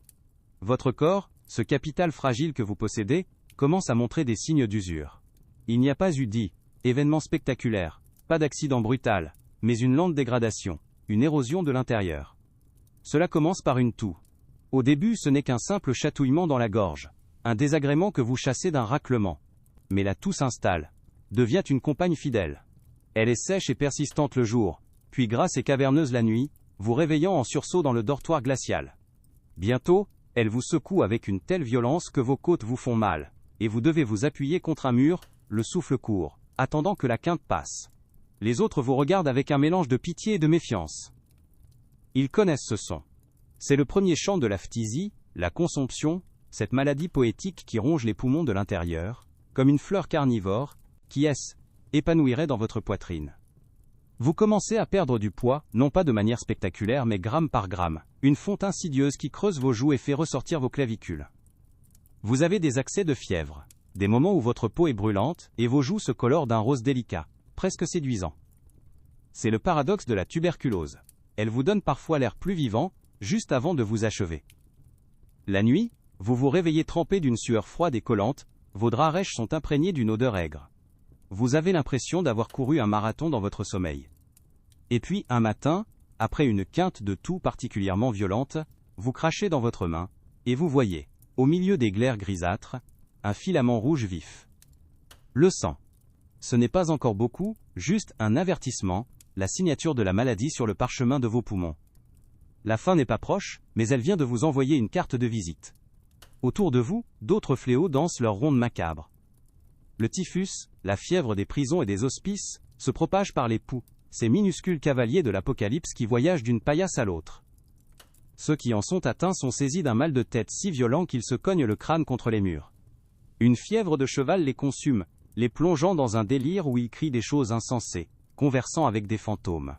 Votre corps, ce capital fragile que vous possédez, commence à montrer des signes d'usure. Il n'y a pas eu événement spectaculaire, pas d'accident brutal, mais une lente dégradation, une érosion de l'intérieur. Cela commence par une toux. Au début, ce n'est qu'un simple chatouillement dans la gorge, un désagrément que vous chassez d'un raclement. Mais la toux s'installe, devient une compagne fidèle. Elle est sèche et persistante le jour, puis grasse et caverneuse la nuit, vous réveillant en sursaut dans le dortoir glacial. Bientôt, elle vous secoue avec une telle violence que vos côtes vous font mal, et vous devez vous appuyer contre un mur, le souffle court, attendant que la quinte passe. Les autres vous regardent avec un mélange de pitié et de méfiance. Ils connaissent ce son. C'est le premier chant de la phtisie, la consomption, cette maladie poétique qui ronge les poumons de l'intérieur, comme une fleur carnivore, qui épanouirait dans votre poitrine. Vous commencez à perdre du poids, non pas de manière spectaculaire mais gramme par gramme, une fonte insidieuse qui creuse vos joues et fait ressortir vos clavicules. Vous avez des accès de fièvre, des moments où votre peau est brûlante, et vos joues se colorent d'un rose délicat, presque séduisant. C'est le paradoxe de la tuberculose. Elle vous donne parfois l'air plus vivant, juste avant de vous achever. La nuit, vous vous réveillez trempé d'une sueur froide et collante, vos draps rêches sont imprégnés d'une odeur aigre. Vous avez l'impression d'avoir couru un marathon dans votre sommeil. Et puis, un matin, après une quinte de toux particulièrement violente, vous crachez dans votre main, et vous voyez, au milieu des glaires grisâtres, un filament rouge vif. Le sang. Ce n'est pas encore beaucoup, juste un avertissement, la signature de la maladie sur le parchemin de vos poumons. La fin n'est pas proche, mais elle vient de vous envoyer une carte de visite. Autour de vous, d'autres fléaux dansent leur ronde macabre. Le typhus, la fièvre des prisons et des hospices, se propage par les poux, ces minuscules cavaliers de l'apocalypse qui voyagent d'une paillasse à l'autre. Ceux qui en sont atteints sont saisis d'un mal de tête si violent qu'ils se cognent le crâne contre les murs. Une fièvre de cheval les consume, les plongeant dans un délire où ils crient des choses insensées, conversant avec des fantômes.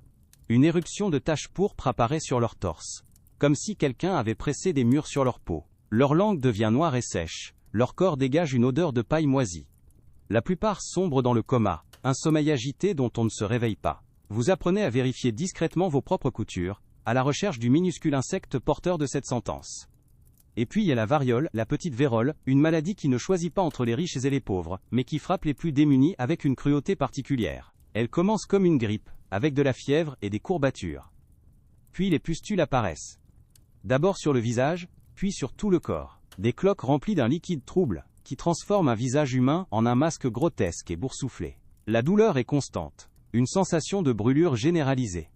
Une éruption de taches pourpres apparaît sur leur torse, comme si quelqu'un avait pressé des murs sur leur peau. Leur langue devient noire et sèche, leur corps dégage une odeur de paille moisie. La plupart sombrent dans le coma, un sommeil agité dont on ne se réveille pas. Vous apprenez à vérifier discrètement vos propres coutures, à la recherche du minuscule insecte porteur de cette sentence. Et puis il y a la variole, la petite vérole, une maladie qui ne choisit pas entre les riches et les pauvres, mais qui frappe les plus démunis avec une cruauté particulière. Elle commence comme une grippe, avec de la fièvre et des courbatures. Puis les pustules apparaissent. D'abord sur le visage, puis sur tout le corps. Des cloques remplies d'un liquide trouble, qui transforme un visage humain en un masque grotesque et boursouflé. La douleur est constante. Une sensation de brûlure généralisée.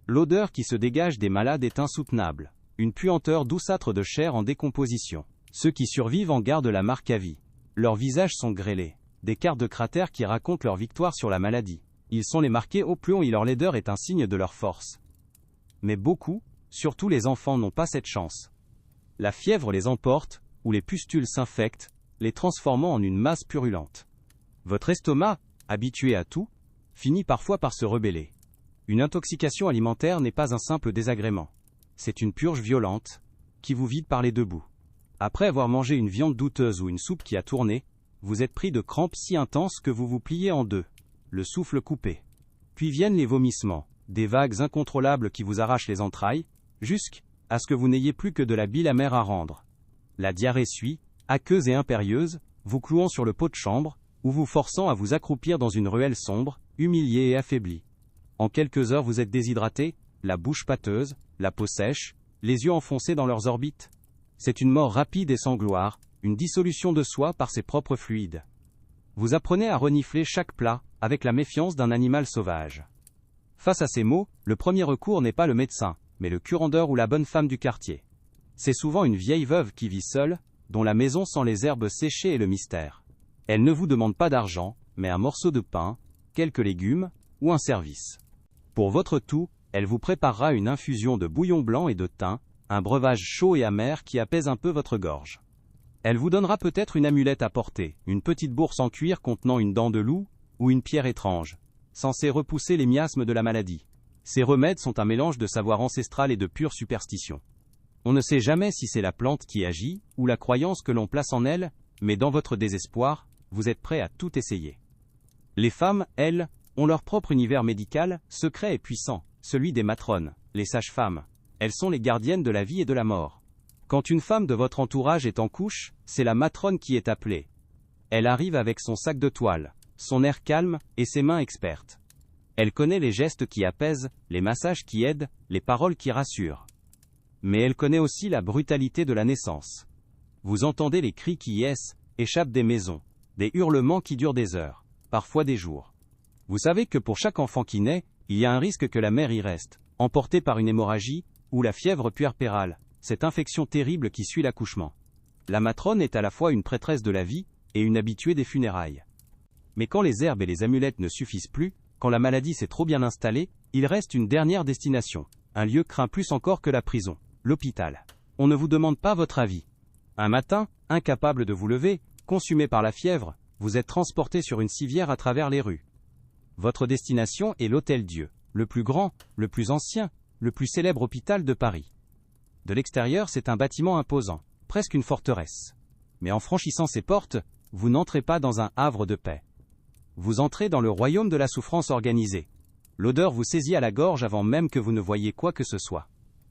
L'odeur qui se dégage des malades est insoutenable. Une puanteur douceâtre de chair en décomposition. Ceux qui survivent en gardent la marque à vie. Leurs visages sont grêlés. Des cartes de cratères qui racontent leur victoire sur la maladie. Ils sont les marqués au plomb et leur laideur est un signe de leur force. Mais beaucoup, surtout les enfants, n'ont pas cette chance. La fièvre les emporte, ou les pustules s'infectent, les transformant en une masse purulente. Votre estomac, habitué à tout, finit parfois par se rebeller. Une intoxication alimentaire n'est pas un simple désagrément. C'est une purge violente, qui vous vide par les deux bouts. Après avoir mangé une viande douteuse ou une soupe qui a tourné, vous êtes pris de crampes si intenses que vous vous pliez en deux, le souffle coupé. Puis viennent les vomissements, des vagues incontrôlables qui vous arrachent les entrailles, jusqu'à ce que vous n'ayez plus que de la bile amère à rendre. La diarrhée suit, aqueuse et impérieuse, vous clouant sur le pot de chambre, ou vous forçant à vous accroupir dans une ruelle sombre, humilié et affaibli. En quelques heures vous êtes déshydraté, la bouche pâteuse, la peau sèche, les yeux enfoncés dans leurs orbites. C'est une mort rapide et sans gloire, une dissolution de soi par ses propres fluides. Vous apprenez à renifler chaque plat, avec la méfiance d'un animal sauvage. Face à ces maux, le premier recours n'est pas le médecin, mais le curandeur ou la bonne femme du quartier. C'est souvent une vieille veuve qui vit seule, dont la maison sent les herbes séchées et le mystère. Elle ne vous demande pas d'argent, mais un morceau de pain, quelques légumes, ou un service. Pour votre toux, elle vous préparera une infusion de bouillon blanc et de thym, un breuvage chaud et amer qui apaise un peu votre gorge. Elle vous donnera peut-être une amulette à porter, une petite bourse en cuir contenant une dent de loup, ou une pierre étrange, censée repousser les miasmes de la maladie. Ces remèdes sont un mélange de savoir ancestral et de pure superstition. On ne sait jamais si c'est la plante qui agit, ou la croyance que l'on place en elle, mais dans votre désespoir, vous êtes prêt à tout essayer. Les femmes, elles, ont leur propre univers médical, secret et puissant, celui des matrones, les sages-femmes. Elles sont les gardiennes de la vie et de la mort. Quand une femme de votre entourage est en couche, c'est la matrone qui est appelée. Elle arrive avec son sac de toile, son air calme et ses mains expertes. Elle connaît les gestes qui apaisent, les massages qui aident, les paroles qui rassurent. Mais elle connaît aussi la brutalité de la naissance. Vous entendez les cris qui échappent des maisons, des hurlements qui durent des heures, parfois des jours. Vous savez que pour chaque enfant qui naît, il y a un risque que la mère y reste, emportée par une hémorragie, ou la fièvre puerpérale, cette infection terrible qui suit l'accouchement. La matrone est à la fois une prêtresse de la vie, et une habituée des funérailles. Mais quand les herbes et les amulettes ne suffisent plus, quand la maladie s'est trop bien installée, il reste une dernière destination, un lieu craint plus encore que la prison, l'hôpital. On ne vous demande pas votre avis. Un matin, incapable de vous lever, consumé par la fièvre, vous êtes transporté sur une civière à travers les rues. Votre destination est l'Hôtel-Dieu, le plus grand, le plus ancien, le plus célèbre hôpital de Paris. De l'extérieur, c'est un bâtiment imposant, presque une forteresse. Mais en franchissant ses portes, vous n'entrez pas dans un havre de paix. Vous entrez dans le royaume de la souffrance organisée. L'odeur vous saisit à la gorge avant même que vous ne voyiez quoi que ce soit.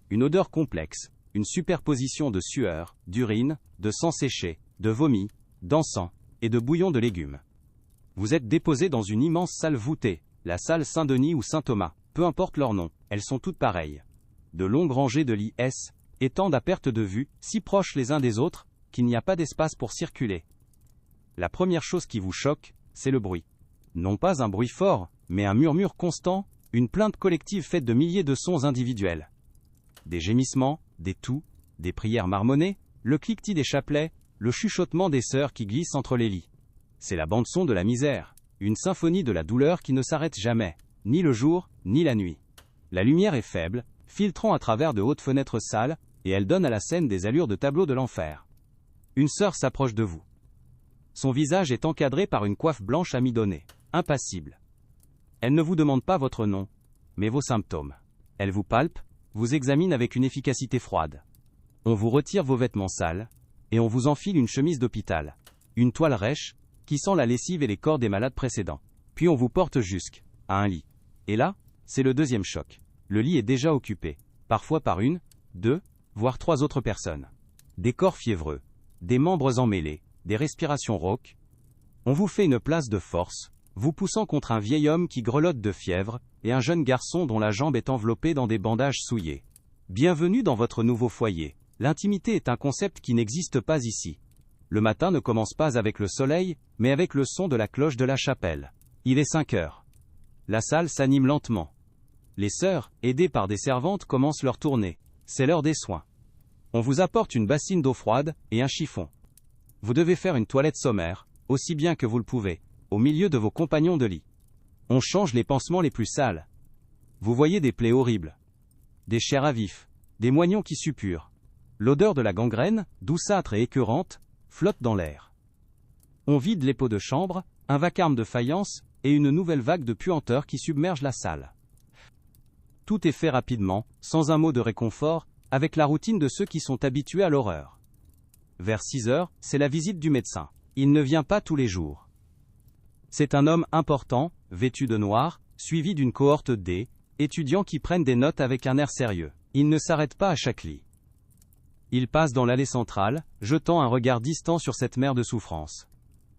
Une odeur complexe, une superposition de sueur, d'urine, de sang séché, de vomi, d'encens et de bouillon de légumes. Vous êtes déposé dans une immense salle voûtée, la salle Saint-Denis ou Saint-Thomas, peu importe leur nom, elles sont toutes pareilles. De longues rangées de lits étendent à perte de vue, si proches les uns des autres, qu'il n'y a pas d'espace pour circuler. La première chose qui vous choque, c'est le bruit. Non pas un bruit fort, mais un murmure constant, une plainte collective faite de milliers de sons individuels. Des gémissements, des toux, des prières marmonnées, le cliquetis des chapelets, le chuchotement des sœurs qui glissent entre les lits. C'est la bande-son de la misère, une symphonie de la douleur qui ne s'arrête jamais, ni le jour, ni la nuit. La lumière est faible, filtrant à travers de hautes fenêtres sales, et elle donne à la scène des allures de tableau de l'enfer. Une sœur s'approche de vous. Son visage est encadré par une coiffe blanche amidonnée, impassible. Elle ne vous demande pas votre nom, mais vos symptômes. Elle vous palpe, vous examine avec une efficacité froide. On vous retire vos vêtements sales, et on vous enfile une chemise d'hôpital, une toile rêche, qui sent la lessive et les corps des malades précédents. Puis on vous porte jusqu'à un lit. Et là, c'est le deuxième choc. Le lit est déjà occupé, parfois par une, deux, voire trois autres personnes. Des corps fiévreux, des membres emmêlés, des respirations rauques. On vous fait une place de force, vous poussant contre un vieil homme qui grelotte de fièvre, et un jeune garçon dont la jambe est enveloppée dans des bandages souillés. Bienvenue dans votre nouveau foyer. L'intimité est un concept qui n'existe pas ici. Le matin ne commence pas avec le soleil, mais avec le son de la cloche de la chapelle. Il est 5 heures. La salle s'anime lentement. Les sœurs, aidées par des servantes, commencent leur tournée. C'est l'heure des soins. On vous apporte une bassine d'eau froide et un chiffon. Vous devez faire une toilette sommaire, aussi bien que vous le pouvez, au milieu de vos compagnons de lit. On change les pansements les plus sales. Vous voyez des plaies horribles. Des chairs à vif, des moignons qui suppurent. L'odeur de la gangrène, douceâtre et écœurante, flotte dans l'air. On vide les pots de chambre, un vacarme de faïence, et une nouvelle vague de puanteur qui submerge la salle. Tout est fait rapidement, sans un mot de réconfort, avec la routine de ceux qui sont habitués à l'horreur. Vers 6 heures, c'est la visite du médecin. Il ne vient pas tous les jours. C'est un homme important, vêtu de noir, suivi d'une cohorte d'étudiants qui prennent des notes avec un air sérieux. Il ne s'arrête pas à chaque lit. Il passe dans l'allée centrale, jetant un regard distant sur cette mer de souffrance.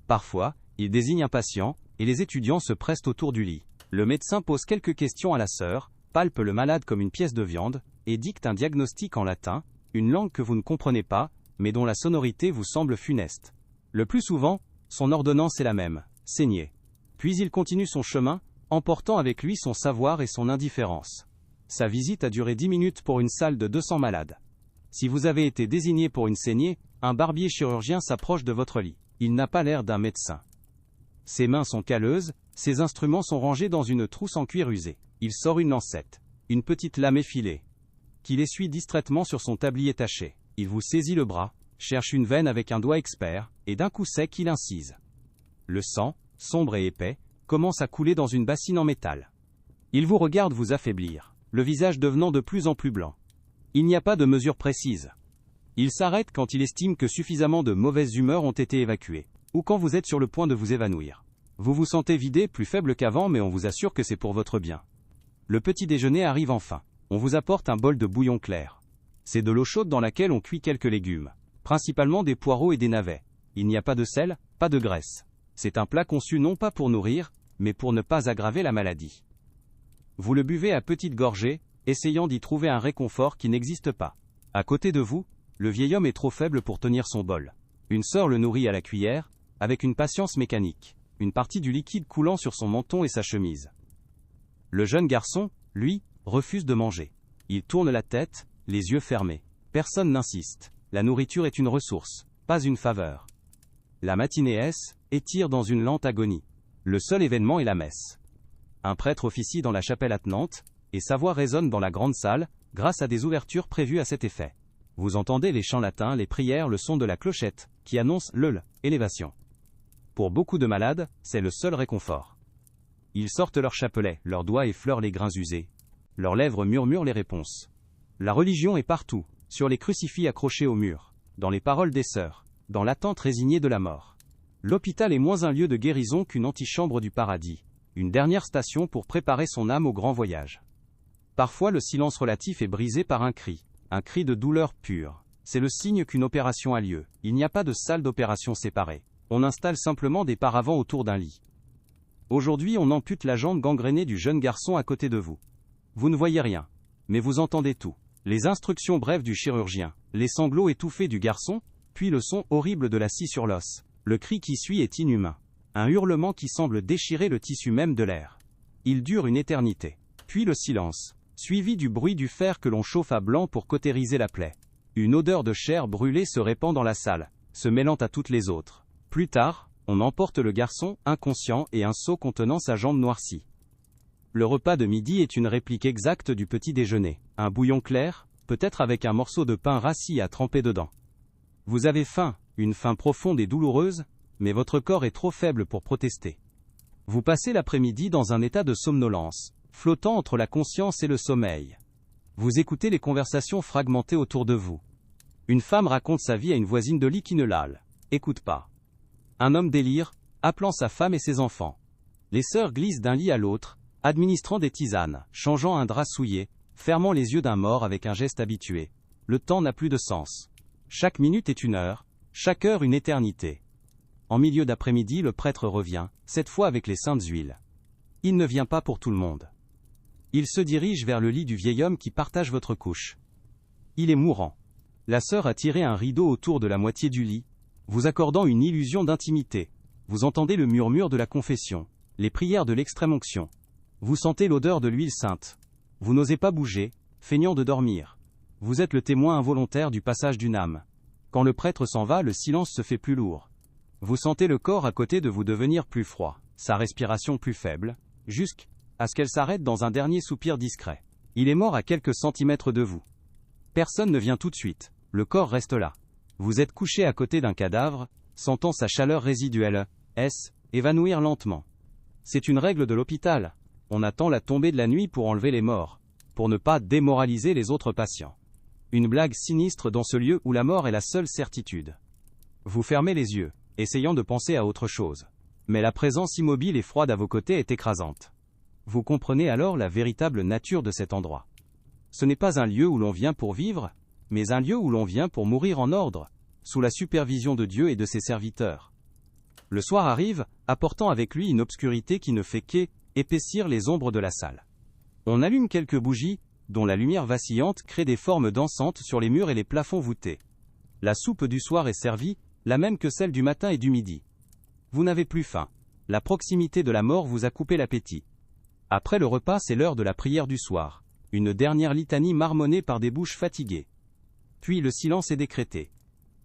Parfois, il désigne un patient, et les étudiants se pressent autour du lit. Le médecin pose quelques questions à la sœur, palpe le malade comme une pièce de viande, et dicte un diagnostic en latin, une langue que vous ne comprenez pas, mais dont la sonorité vous semble funeste. Le plus souvent, son ordonnance est la même, saigner. Puis il continue son chemin, emportant avec lui son savoir et son indifférence. Sa visite a duré 10 minutes pour une salle de 200 malades. Si vous avez été désigné pour une saignée, un barbier chirurgien s'approche de votre lit. Il n'a pas l'air d'un médecin. Ses mains sont calleuses, ses instruments sont rangés dans une trousse en cuir usé. Il sort une lancette, une petite lame effilée, qu'il essuie distraitement sur son tablier taché. Il vous saisit le bras, cherche une veine avec un doigt expert, et d'un coup sec il incise. Le sang, sombre et épais, commence à couler dans une bassine en métal. Il vous regarde vous affaiblir, le visage devenant de plus en plus blanc. Il n'y a pas de mesure précise. Il s'arrête quand il estime que suffisamment de mauvaises humeurs ont été évacuées, ou quand vous êtes sur le point de vous évanouir. Vous vous sentez vidé, plus faible qu'avant, mais on vous assure que c'est pour votre bien. Le petit déjeuner arrive enfin. On vous apporte un bol de bouillon clair. C'est de l'eau chaude dans laquelle on cuit quelques légumes, principalement des poireaux et des navets. Il n'y a pas de sel, pas de graisse. C'est un plat conçu non pas pour nourrir, mais pour ne pas aggraver la maladie. Vous le buvez à petites gorgées, essayant d'y trouver un réconfort qui n'existe pas. À côté de vous, le vieil homme est trop faible pour tenir son bol. Une sœur le nourrit à la cuillère, avec une patience mécanique, une partie du liquide coulant sur son menton et sa chemise. Le jeune garçon, lui, refuse de manger. Il tourne la tête, les yeux fermés. Personne n'insiste. La nourriture est une ressource, pas une faveur. La matinée étire dans une lente agonie. Le seul événement est la messe. Un prêtre officie dans la chapelle attenante, et sa voix résonne dans la grande salle, grâce à des ouvertures prévues à cet effet. Vous entendez les chants latins, les prières, le son de la clochette, qui annonce l'élévation. Pour beaucoup de malades, c'est le seul réconfort. Ils sortent leur chapelet, leurs doigts effleurent les grains usés. Leurs lèvres murmurent les réponses. La religion est partout, sur les crucifix accrochés au mur, dans les paroles des sœurs, dans l'attente résignée de la mort. L'hôpital est moins un lieu de guérison qu'une antichambre du paradis, une dernière station pour préparer son âme au grand voyage. Parfois le silence relatif est brisé par un cri de douleur pure. C'est le signe qu'une opération a lieu. Il n'y a pas de salle d'opération séparée. On installe simplement des paravents autour d'un lit. Aujourd'hui on ampute la jambe gangrénée du jeune garçon à côté de vous. Vous ne voyez rien, mais vous entendez tout. Les instructions brèves du chirurgien, les sanglots étouffés du garçon, puis le son horrible de la scie sur l'os. Le cri qui suit est inhumain. Un hurlement qui semble déchirer le tissu même de l'air. Il dure une éternité. Puis le silence, suivi du bruit du fer que l'on chauffe à blanc pour cautériser la plaie. Une odeur de chair brûlée se répand dans la salle, se mêlant à toutes les autres. Plus tard, on emporte le garçon, inconscient, et un seau contenant sa jambe noircie. Le repas de midi est une réplique exacte du petit déjeuner. Un bouillon clair, peut-être avec un morceau de pain rassis à tremper dedans. Vous avez faim, une faim profonde et douloureuse, mais votre corps est trop faible pour protester. Vous passez l'après-midi dans un état de somnolence, flottant entre la conscience et le sommeil. Vous écoutez les conversations fragmentées autour de vous. Une femme raconte sa vie à une voisine de lit qui ne écoute pas. Un homme délire, appelant sa femme et ses enfants. Les sœurs glissent d'un lit à l'autre, administrant des tisanes, changeant un drap souillé, fermant les yeux d'un mort avec un geste habitué. Le temps n'a plus de sens. Chaque minute est une heure, chaque heure une éternité. En milieu d'après-midi, le prêtre revient, cette fois avec les saintes huiles. Il ne vient pas pour tout le monde. Il se dirige vers le lit du vieil homme qui partage votre couche. Il est mourant. La sœur a tiré un rideau autour de la moitié du lit, vous accordant une illusion d'intimité. Vous entendez le murmure de la confession, les prières de l'extrême-onction. Vous sentez l'odeur de l'huile sainte. Vous n'osez pas bouger, feignant de dormir. Vous êtes le témoin involontaire du passage d'une âme. Quand le prêtre s'en va, le silence se fait plus lourd. Vous sentez le corps à côté de vous devenir plus froid, sa respiration plus faible, jusqu'à ce qu'elle s'arrête dans un dernier soupir discret. Il est mort à quelques centimètres de vous. Personne ne vient tout de suite, le corps reste là. Vous êtes couché à côté d'un cadavre, sentant sa chaleur résiduelle, évanouir lentement. C'est une règle de l'hôpital. On attend la tombée de la nuit pour enlever les morts, pour ne pas démoraliser les autres patients. Une blague sinistre dans ce lieu où la mort est la seule certitude. Vous fermez les yeux, essayant de penser à autre chose. Mais la présence immobile et froide à vos côtés est écrasante. Vous comprenez alors la véritable nature de cet endroit. Ce n'est pas un lieu où l'on vient pour vivre, mais un lieu où l'on vient pour mourir en ordre, sous la supervision de Dieu et de ses serviteurs. Le soir arrive, apportant avec lui une obscurité qui ne fait qu'épaissir les ombres de la salle. On allume quelques bougies, dont la lumière vacillante crée des formes dansantes sur les murs et les plafonds voûtés. La soupe du soir est servie, la même que celle du matin et du midi. Vous n'avez plus faim. La proximité de la mort vous a coupé l'appétit. Après le repas, c'est l'heure de la prière du soir. Une dernière litanie marmonnée par des bouches fatiguées. Puis le silence est décrété.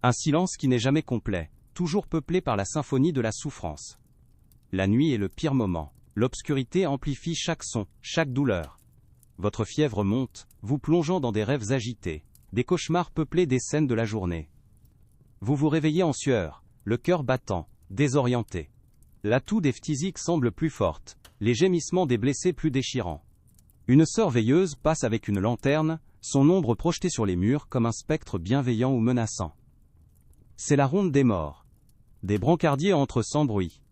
Un silence qui n'est jamais complet, toujours peuplé par la symphonie de la souffrance. La nuit est le pire moment. L'obscurité amplifie chaque son, chaque douleur. Votre fièvre monte, vous plongeant dans des rêves agités, des cauchemars peuplés des scènes de la journée. Vous vous réveillez en sueur, le cœur battant, désorienté. La toux des phtisiques semble plus forte, les gémissements des blessés plus déchirants. Une sœur veilleuse passe avec une lanterne, son ombre projetée sur les murs comme un spectre bienveillant ou menaçant. C'est la ronde des morts. Des brancardiers entrent sans bruit.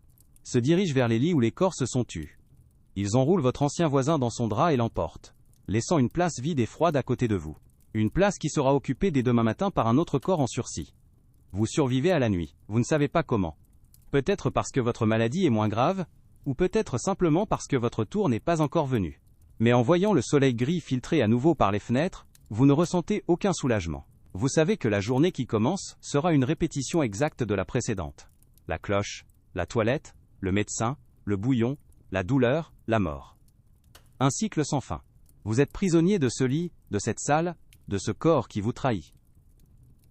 Se dirigent vers les lits où les corps se sont tus. Ils enroulent votre ancien voisin dans son drap et l'emportent, laissant une place vide et froide à côté de vous. Une place qui sera occupée dès demain matin par un autre corps en sursis. Vous survivez à la nuit, vous ne savez pas comment. Peut-être parce que votre maladie est moins grave, ou peut-être simplement parce que votre tour n'est pas encore venu. Mais en voyant le soleil gris filtrer à nouveau par les fenêtres, vous ne ressentez aucun soulagement. Vous savez que la journée qui commence sera une répétition exacte de la précédente. La cloche, la toilette, le médecin, le bouillon, la douleur, la mort. Un cycle sans fin. Vous êtes prisonnier de ce lit, de cette salle, de ce corps qui vous trahit.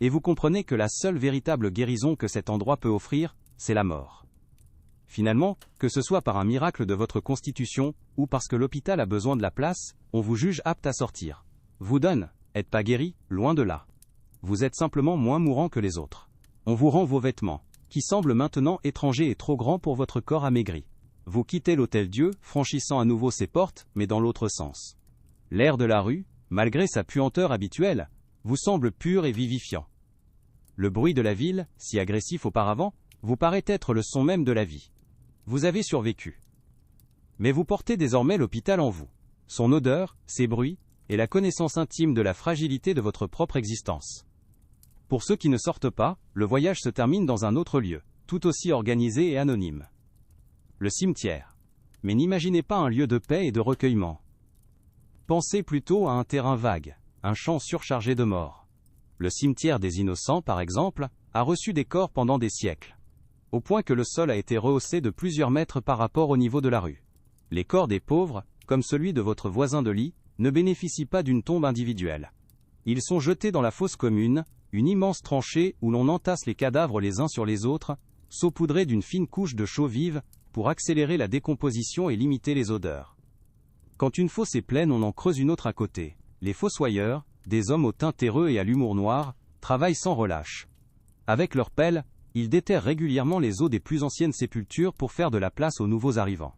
Et vous comprenez que la seule véritable guérison que cet endroit peut offrir, c'est la mort. Finalement, que ce soit par un miracle de votre constitution, ou parce que l'hôpital a besoin de la place, on vous juge apte à sortir. Vous donne, êtes pas guéri, loin de là. Vous êtes simplement moins mourant que les autres. On vous rend vos vêtements, qui semblent maintenant étrangers et trop grands pour votre corps amaigri. Vous quittez l'Hôtel-Dieu, franchissant à nouveau ses portes, mais dans l'autre sens. L'air de la rue, malgré sa puanteur habituelle, vous semble pur et vivifiant. Le bruit de la ville, si agressif auparavant, vous paraît être le son même de la vie. Vous avez survécu. Mais vous portez désormais l'hôpital en vous. Son odeur, ses bruits, et la connaissance intime de la fragilité de votre propre existence. Pour ceux qui ne sortent pas, le voyage se termine dans un autre lieu, tout aussi organisé et anonyme. Le cimetière. Mais n'imaginez pas un lieu de paix et de recueillement. Pensez plutôt à un terrain vague, un champ surchargé de morts. Le cimetière des innocents, par exemple, a reçu des corps pendant des siècles. Au point que le sol a été rehaussé de plusieurs mètres par rapport au niveau de la rue. Les corps des pauvres, comme celui de votre voisin de lit, ne bénéficient pas d'une tombe individuelle. Ils sont jetés dans la fosse commune, une immense tranchée où l'on entasse les cadavres les uns sur les autres, saupoudrés d'une fine couche de chaux vive, pour accélérer la décomposition et limiter les odeurs. Quand une fosse est pleine, on en creuse une autre à côté. Les fossoyeurs, des hommes au teint terreux et à l'humour noir, travaillent sans relâche. Avec leurs pelles, ils déterrent régulièrement les os des plus anciennes sépultures pour faire de la place aux nouveaux arrivants.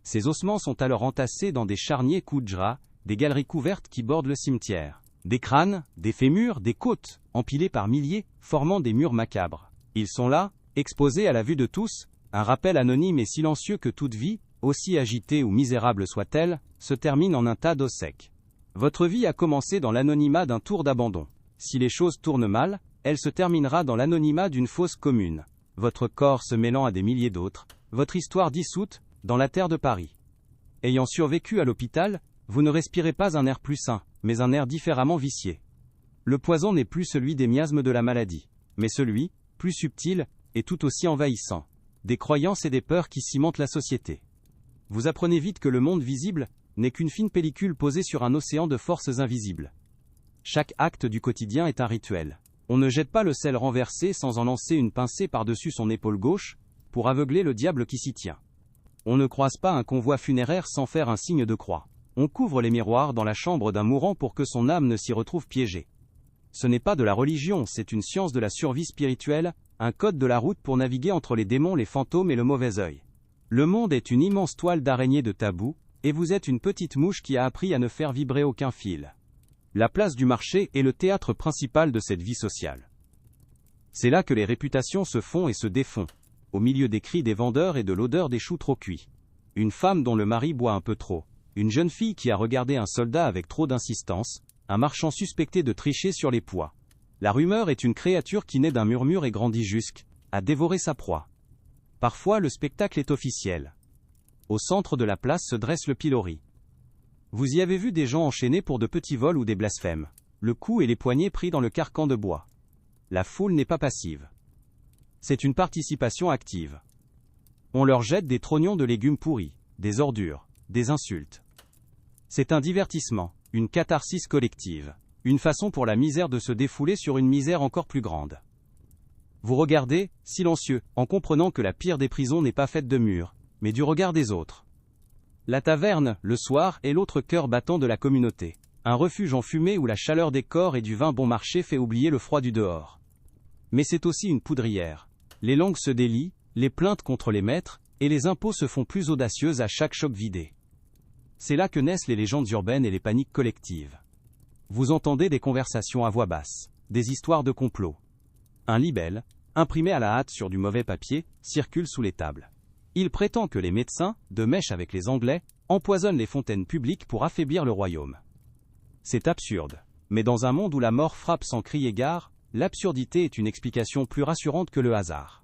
Ces ossements sont alors entassés dans des charniers kudjra, des galeries couvertes qui bordent le cimetière. Des crânes, des fémurs, des côtes, empilés par milliers, formant des murs macabres. Ils sont là, exposés à la vue de tous, un rappel anonyme et silencieux que toute vie, aussi agitée ou misérable soit-elle, se termine en un tas d'os secs. Votre vie a commencé dans l'anonymat d'un tour d'abandon. Si les choses tournent mal, elle se terminera dans l'anonymat d'une fosse commune. Votre corps se mêlant à des milliers d'autres, votre histoire dissoute, dans la terre de Paris. Ayant survécu à l'hôpital, vous ne respirez pas un air plus sain, mais un air différemment vicié. Le poison n'est plus celui des miasmes de la maladie, mais celui, plus subtil, et tout aussi envahissant, des croyances et des peurs qui cimentent la société. Vous apprenez vite que le monde visible n'est qu'une fine pellicule posée sur un océan de forces invisibles. Chaque acte du quotidien est un rituel. On ne jette pas le sel renversé sans en lancer une pincée par-dessus son épaule gauche, pour aveugler le diable qui s'y tient. On ne croise pas un convoi funéraire sans faire un signe de croix. On couvre les miroirs dans la chambre d'un mourant pour que son âme ne s'y retrouve piégée. Ce n'est pas de la religion, c'est une science de la survie spirituelle, un code de la route pour naviguer entre les démons, les fantômes et le mauvais œil. Le monde est une immense toile d'araignée de tabous, et vous êtes une petite mouche qui a appris à ne faire vibrer aucun fil. La place du marché est le théâtre principal de cette vie sociale. C'est là que les réputations se font et se défont, au milieu des cris des vendeurs et de l'odeur des choux trop cuits. Une femme dont le mari boit un peu trop, une jeune fille qui a regardé un soldat avec trop d'insistance, un marchand suspecté de tricher sur les poids. La rumeur est une créature qui naît d'un murmure et grandit jusqu'à dévorer sa proie. Parfois, le spectacle est officiel. Au centre de la place se dresse le pilori. Vous y avez vu des gens enchaînés pour de petits vols ou des blasphèmes, le cou et les poignets pris dans le carcan de bois. La foule n'est pas passive. C'est une participation active. On leur jette des trognons de légumes pourris, des ordures, des insultes. C'est un divertissement, une catharsis collective, une façon pour la misère de se défouler sur une misère encore plus grande. Vous regardez, silencieux, en comprenant que la pire des prisons n'est pas faite de murs, mais du regard des autres. La taverne, le soir, est l'autre cœur battant de la communauté. Un refuge enfumé où la chaleur des corps et du vin bon marché fait oublier le froid du dehors. Mais c'est aussi une poudrière. Les langues se délient, les plaintes contre les maîtres, et les impôts se font plus audacieuses à chaque choc vidé. C'est là que naissent les légendes urbaines et les paniques collectives. Vous entendez des conversations à voix basse, des histoires de complot. Un libelle, imprimé à la hâte sur du mauvais papier, circule sous les tables. Il prétend que les médecins, de mèche avec les Anglais, empoisonnent les fontaines publiques pour affaiblir le royaume. C'est absurde. Mais dans un monde où la mort frappe sans crier gare, l'absurdité est une explication plus rassurante que le hasard.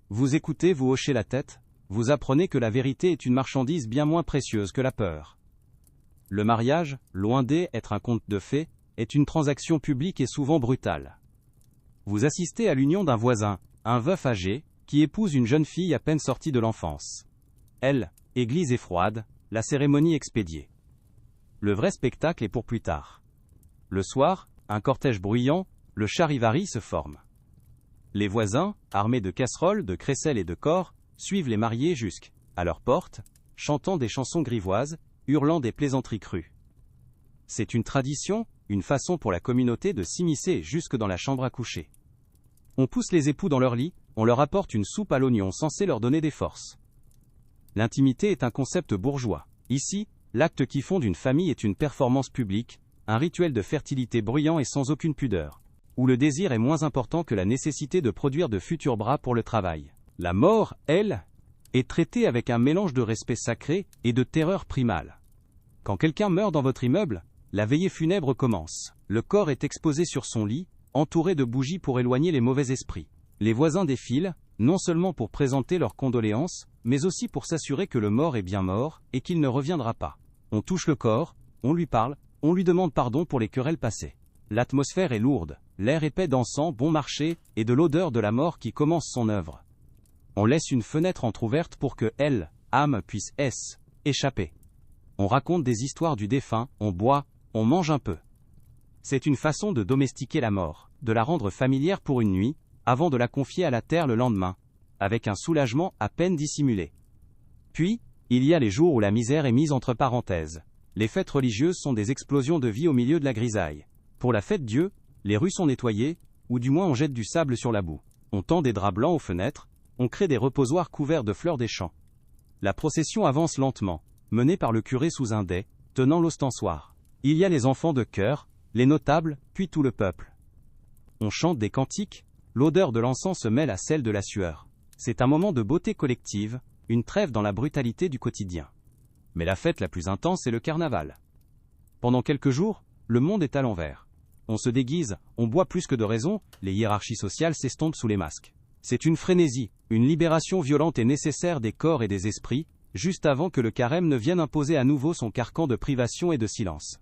Vous écoutez, vous hochez la tête, vous apprenez que la vérité est une marchandise bien moins précieuse que la peur. Le mariage, loin d'être un conte de fées, est une transaction publique et souvent brutale. Vous assistez à l'union d'un voisin, un veuf âgé, qui épouse une jeune fille à peine sortie de l'enfance. Elle, église et froide, la cérémonie expédiée. Le vrai spectacle est pour plus tard. Le soir, un cortège bruyant, le charivari se forme. Les voisins, armés de casseroles, de crécelles et de cors, suivent les mariés jusqu'à leur porte, chantant des chansons grivoises, hurlant des plaisanteries crues. C'est une tradition, une façon pour la communauté de s'immiscer jusque dans la chambre à coucher. On pousse les époux dans leur lit, on leur apporte une soupe à l'oignon censée leur donner des forces. L'intimité est un concept bourgeois. Ici, l'acte qui fonde une famille est une performance publique, un rituel de fertilité bruyant et sans aucune pudeur, où le désir est moins important que la nécessité de produire de futurs bras pour le travail. La mort, elle, est traitée avec un mélange de respect sacré et de terreur primale. Quand quelqu'un meurt dans votre immeuble, la veillée funèbre commence. Le corps est exposé sur son lit, entouré de bougies pour éloigner les mauvais esprits. Les voisins défilent, non seulement pour présenter leurs condoléances, mais aussi pour s'assurer que le mort est bien mort, et qu'il ne reviendra pas. On touche le corps, on lui parle, on lui demande pardon pour les querelles passées. L'atmosphère est lourde, l'air épais d'encens bon marché, et de l'odeur de la mort qui commence son œuvre. On laisse une fenêtre entr'ouverte pour que elle, âme, puisse échapper. On raconte des histoires du défunt, on boit, on mange un peu. C'est une façon de domestiquer la mort, de la rendre familière pour une nuit, avant de la confier à la terre le lendemain, avec un soulagement à peine dissimulé. Puis, il y a les jours où la misère est mise entre parenthèses. Les fêtes religieuses sont des explosions de vie au milieu de la grisaille. Pour la fête Dieu, les rues sont nettoyées, ou du moins on jette du sable sur la boue. On tend des draps blancs aux fenêtres, on crée des reposoirs couverts de fleurs des champs. La procession avance lentement, menée par le curé sous un dais, tenant l'ostensoir. Il y a les enfants de chœur, les notables, puis tout le peuple. On chante des cantiques, l'odeur de l'encens se mêle à celle de la sueur. C'est un moment de beauté collective, une trêve dans la brutalité du quotidien. Mais la fête la plus intense est le carnaval. Pendant quelques jours, le monde est à l'envers. On se déguise, on boit plus que de raison, les hiérarchies sociales s'estompent sous les masques. C'est une frénésie, une libération violente et nécessaire des corps et des esprits, juste avant que le carême ne vienne imposer à nouveau son carcan de privation et de silence.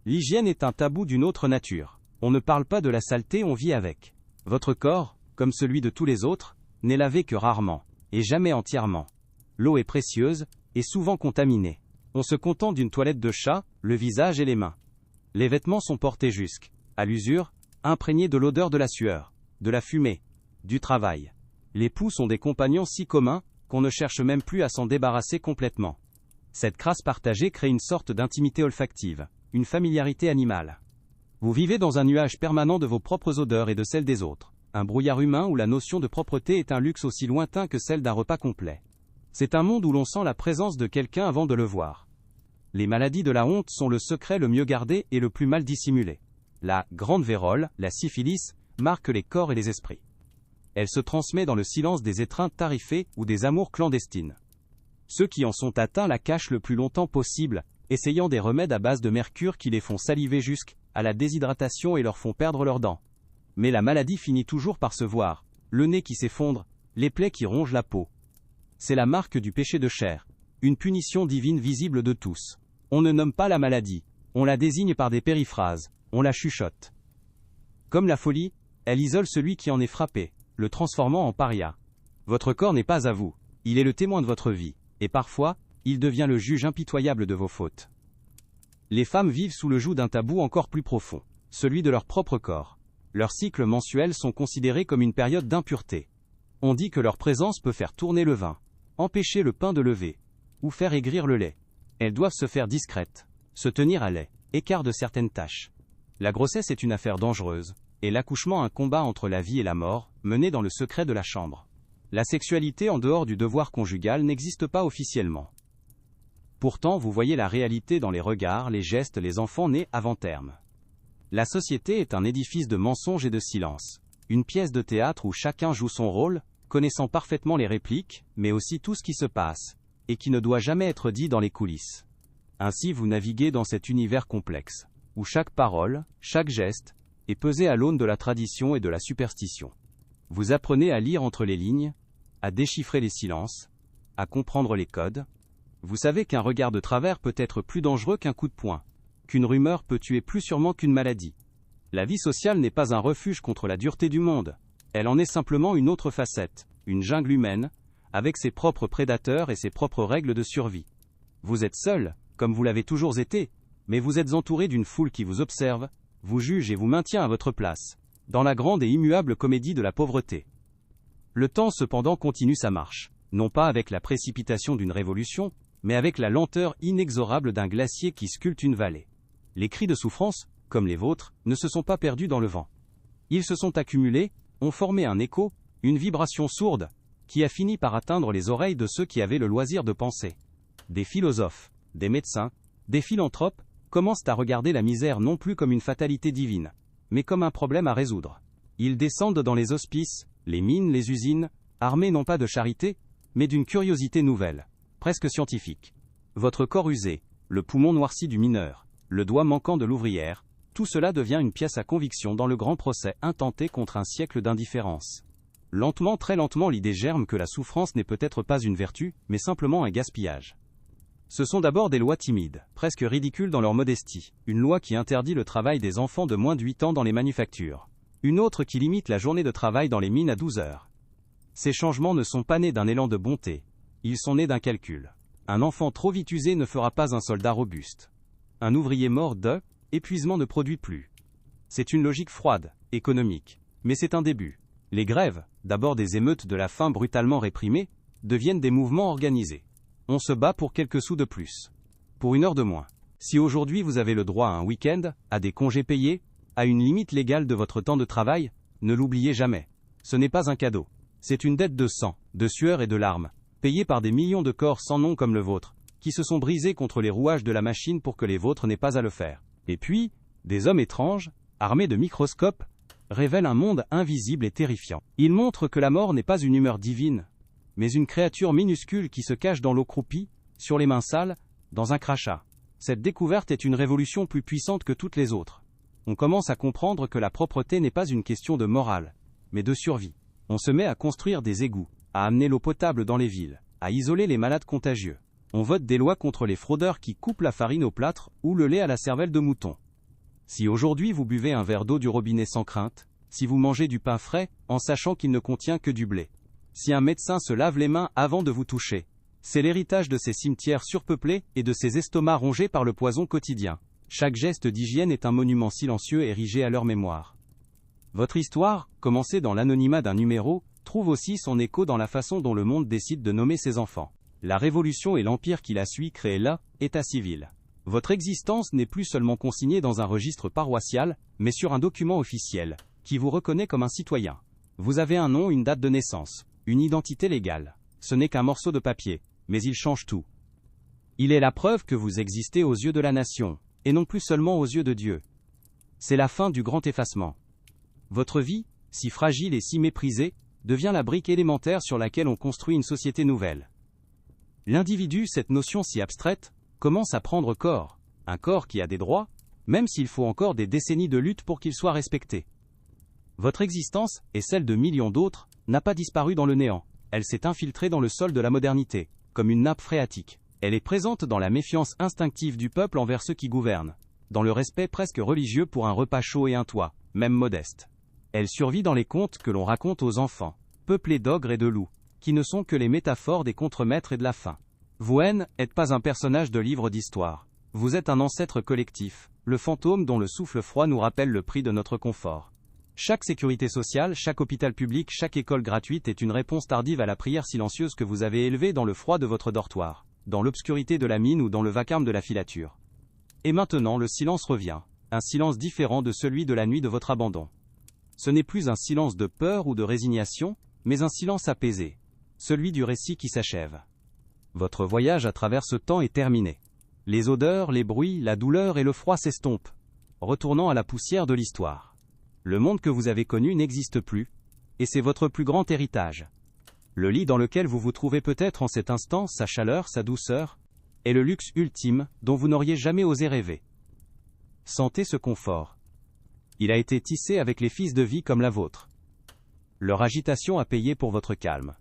L'hygiène est un tabou d'une autre nature. On ne parle pas de la saleté, on vit avec. Votre corps, comme celui de tous les autres, n'est lavé que rarement, et jamais entièrement. L'eau est précieuse, et souvent contaminée. On se contente d'une toilette de chat, le visage et les mains. Les vêtements sont portés jusqu'à l'usure, imprégnés de l'odeur de la sueur, de la fumée, du travail. Les poux sont des compagnons si communs, qu'on ne cherche même plus à s'en débarrasser complètement. Cette crasse partagée crée une sorte d'intimité olfactive, une familiarité animale. Vous vivez dans un nuage permanent de vos propres odeurs et de celles des autres. Un brouillard humain où la notion de propreté est un luxe aussi lointain que celle d'un repas complet. C'est un monde où l'on sent la présence de quelqu'un avant de le voir. Les maladies de la honte sont le secret le mieux gardé et le plus mal dissimulé. La grande vérole, la syphilis, marque les corps et les esprits. Elle se transmet dans le silence des étreintes tarifées ou des amours clandestines. Ceux qui en sont atteints la cachent le plus longtemps possible, essayant des remèdes à base de mercure qui les font saliver jusqu'à la déshydratation et leur font perdre leurs dents. Mais la maladie finit toujours par se voir, le nez qui s'effondre, les plaies qui rongent la peau. C'est la marque du péché de chair, une punition divine visible de tous. On ne nomme pas la maladie, on la désigne par des périphrases, on la chuchote. Comme la folie, elle isole celui qui en est frappé, le transformant en paria. Votre corps n'est pas à vous, il est le témoin de votre vie, et parfois, il devient le juge impitoyable de vos fautes. Les femmes vivent sous le joug d'un tabou encore plus profond, celui de leur propre corps. Leurs cycles mensuels sont considérés comme une période d'impureté. On dit que leur présence peut faire tourner le vin, empêcher le pain de lever, ou faire aigrir le lait. Elles doivent se faire discrètes, se tenir à lait, écart de certaines tâches. La grossesse est une affaire dangereuse, et l'accouchement un combat entre la vie et la mort, mené dans le secret de la chambre. La sexualité en dehors du devoir conjugal n'existe pas officiellement. Pourtant, vous voyez la réalité dans les regards, les gestes, les enfants nés avant terme. La société est un édifice de mensonges et de silence. Une pièce de théâtre où chacun joue son rôle, connaissant parfaitement les répliques, mais aussi tout ce qui se passe, et qui ne doit jamais être dit dans les coulisses. Ainsi vous naviguez dans cet univers complexe, où chaque parole, chaque geste, est pesé à l'aune de la tradition et de la superstition. Vous apprenez à lire entre les lignes, à déchiffrer les silences, à comprendre les codes. Vous savez qu'un regard de travers peut être plus dangereux qu'un coup de poing, qu'une rumeur peut tuer plus sûrement qu'une maladie. La vie sociale n'est pas un refuge contre la dureté du monde, elle en est simplement une autre facette, une jungle humaine, avec ses propres prédateurs et ses propres règles de survie. Vous êtes seul, comme vous l'avez toujours été, mais vous êtes entouré d'une foule qui vous observe, vous juge et vous maintient à votre place, dans la grande et immuable comédie de la pauvreté. Le temps cependant continue sa marche, non pas avec la précipitation d'une révolution, mais avec la lenteur inexorable d'un glacier qui sculpte une vallée. Les cris de souffrance, comme les vôtres, ne se sont pas perdus dans le vent. Ils se sont accumulés, ont formé un écho, une vibration sourde, qui a fini par atteindre les oreilles de ceux qui avaient le loisir de penser. Des philosophes, des médecins, des philanthropes, commencent à regarder la misère non plus comme une fatalité divine, mais comme un problème à résoudre. Ils descendent dans les hospices, les mines, les usines, armés non pas de charité, mais d'une curiosité nouvelle, presque scientifique. Votre corps usé, le poumon noirci du mineur, le doigt manquant de l'ouvrière, tout cela devient une pièce à conviction dans le grand procès intenté contre un siècle d'indifférence. Lentement, très lentement, l'idée germe que la souffrance n'est peut-être pas une vertu, mais simplement un gaspillage. Ce sont d'abord des lois timides, presque ridicules dans leur modestie. Une loi qui interdit le travail des enfants de moins de 8 ans dans les manufactures. Une autre qui limite la journée de travail dans les mines à 12 heures. Ces changements ne sont pas nés d'un élan de bonté. Ils sont nés d'un calcul. Un enfant trop vite usé ne fera pas un soldat robuste. Un ouvrier mort de épuisement ne produit plus. C'est une logique froide, économique. Mais c'est un début. Les grèves, d'abord des émeutes de la faim brutalement réprimées, deviennent des mouvements organisés. On se bat pour quelques sous de plus. Pour une heure de moins. Si aujourd'hui vous avez le droit à un week-end, à des congés payés, à une limite légale de votre temps de travail, ne l'oubliez jamais. Ce n'est pas un cadeau. C'est une dette de sang, de sueur et de larmes, payée par des millions de corps sans nom comme le vôtre, qui se sont brisés contre les rouages de la machine pour que les vôtres n'aient pas à le faire. Et puis, des hommes étranges, armés de microscopes, révèlent un monde invisible et terrifiant. Ils montrent que la mort n'est pas une humeur divine, mais une créature minuscule qui se cache dans l'eau croupie, sur les mains sales, dans un crachat. Cette découverte est une révolution plus puissante que toutes les autres. On commence à comprendre que la propreté n'est pas une question de morale, mais de survie. On se met à construire des égouts, à amener l'eau potable dans les villes, à isoler les malades contagieux. On vote des lois contre les fraudeurs qui coupent la farine au plâtre ou le lait à la cervelle de mouton. Si aujourd'hui vous buvez un verre d'eau du robinet sans crainte, si vous mangez du pain frais, en sachant qu'il ne contient que du blé, si un médecin se lave les mains avant de vous toucher, c'est l'héritage de ces cimetières surpeuplés et de ces estomacs rongés par le poison quotidien. Chaque geste d'hygiène est un monument silencieux érigé à leur mémoire. Votre histoire, commencée dans l'anonymat d'un numéro, trouve aussi son écho dans la façon dont le monde décide de nommer ses enfants. La révolution et l'empire qui la suit créent là, état civil. Votre existence n'est plus seulement consignée dans un registre paroissial, mais sur un document officiel, qui vous reconnaît comme un citoyen. Vous avez un nom, une date de naissance, une identité légale. Ce n'est qu'un morceau de papier, mais il change tout. Il est la preuve que vous existez aux yeux de la nation, et non plus seulement aux yeux de Dieu. C'est la fin du grand effacement. Votre vie, si fragile et si méprisée, devient la brique élémentaire sur laquelle on construit une société nouvelle. L'individu, cette notion si abstraite, commence à prendre corps. Un corps qui a des droits, même s'il faut encore des décennies de lutte pour qu'il soit respecté. Votre existence, et celle de millions d'autres, n'a pas disparu dans le néant. Elle s'est infiltrée dans le sol de la modernité, comme une nappe phréatique. Elle est présente dans la méfiance instinctive du peuple envers ceux qui gouvernent, dans le respect presque religieux pour un repas chaud et un toit, même modeste. Elle survit dans les contes que l'on raconte aux enfants, peuplés d'ogres et de loups, qui ne sont que les métaphores des contremaîtres et de la faim. Vous n'êtes pas un personnage de livre d'histoire. Vous êtes un ancêtre collectif, le fantôme dont le souffle froid nous rappelle le prix de notre confort. Chaque sécurité sociale, chaque hôpital public, chaque école gratuite est une réponse tardive à la prière silencieuse que vous avez élevée dans le froid de votre dortoir, dans l'obscurité de la mine ou dans le vacarme de la filature. Et maintenant le silence revient, un silence différent de celui de la nuit de votre abandon. Ce n'est plus un silence de peur ou de résignation, mais un silence apaisé, celui du récit qui s'achève. Votre voyage à travers ce temps est terminé. Les odeurs, les bruits, la douleur et le froid s'estompent, retournant à la poussière de l'histoire. Le monde que vous avez connu n'existe plus, et c'est votre plus grand héritage. Le lit dans lequel vous vous trouvez peut-être en cet instant, sa chaleur, sa douceur, est le luxe ultime dont vous n'auriez jamais osé rêver. Sentez ce confort. Il a été tissé avec les fils de vie comme la vôtre. Leur agitation a payé pour votre calme.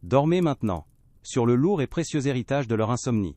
Dormez maintenant, sur le lourd et précieux héritage de leur insomnie.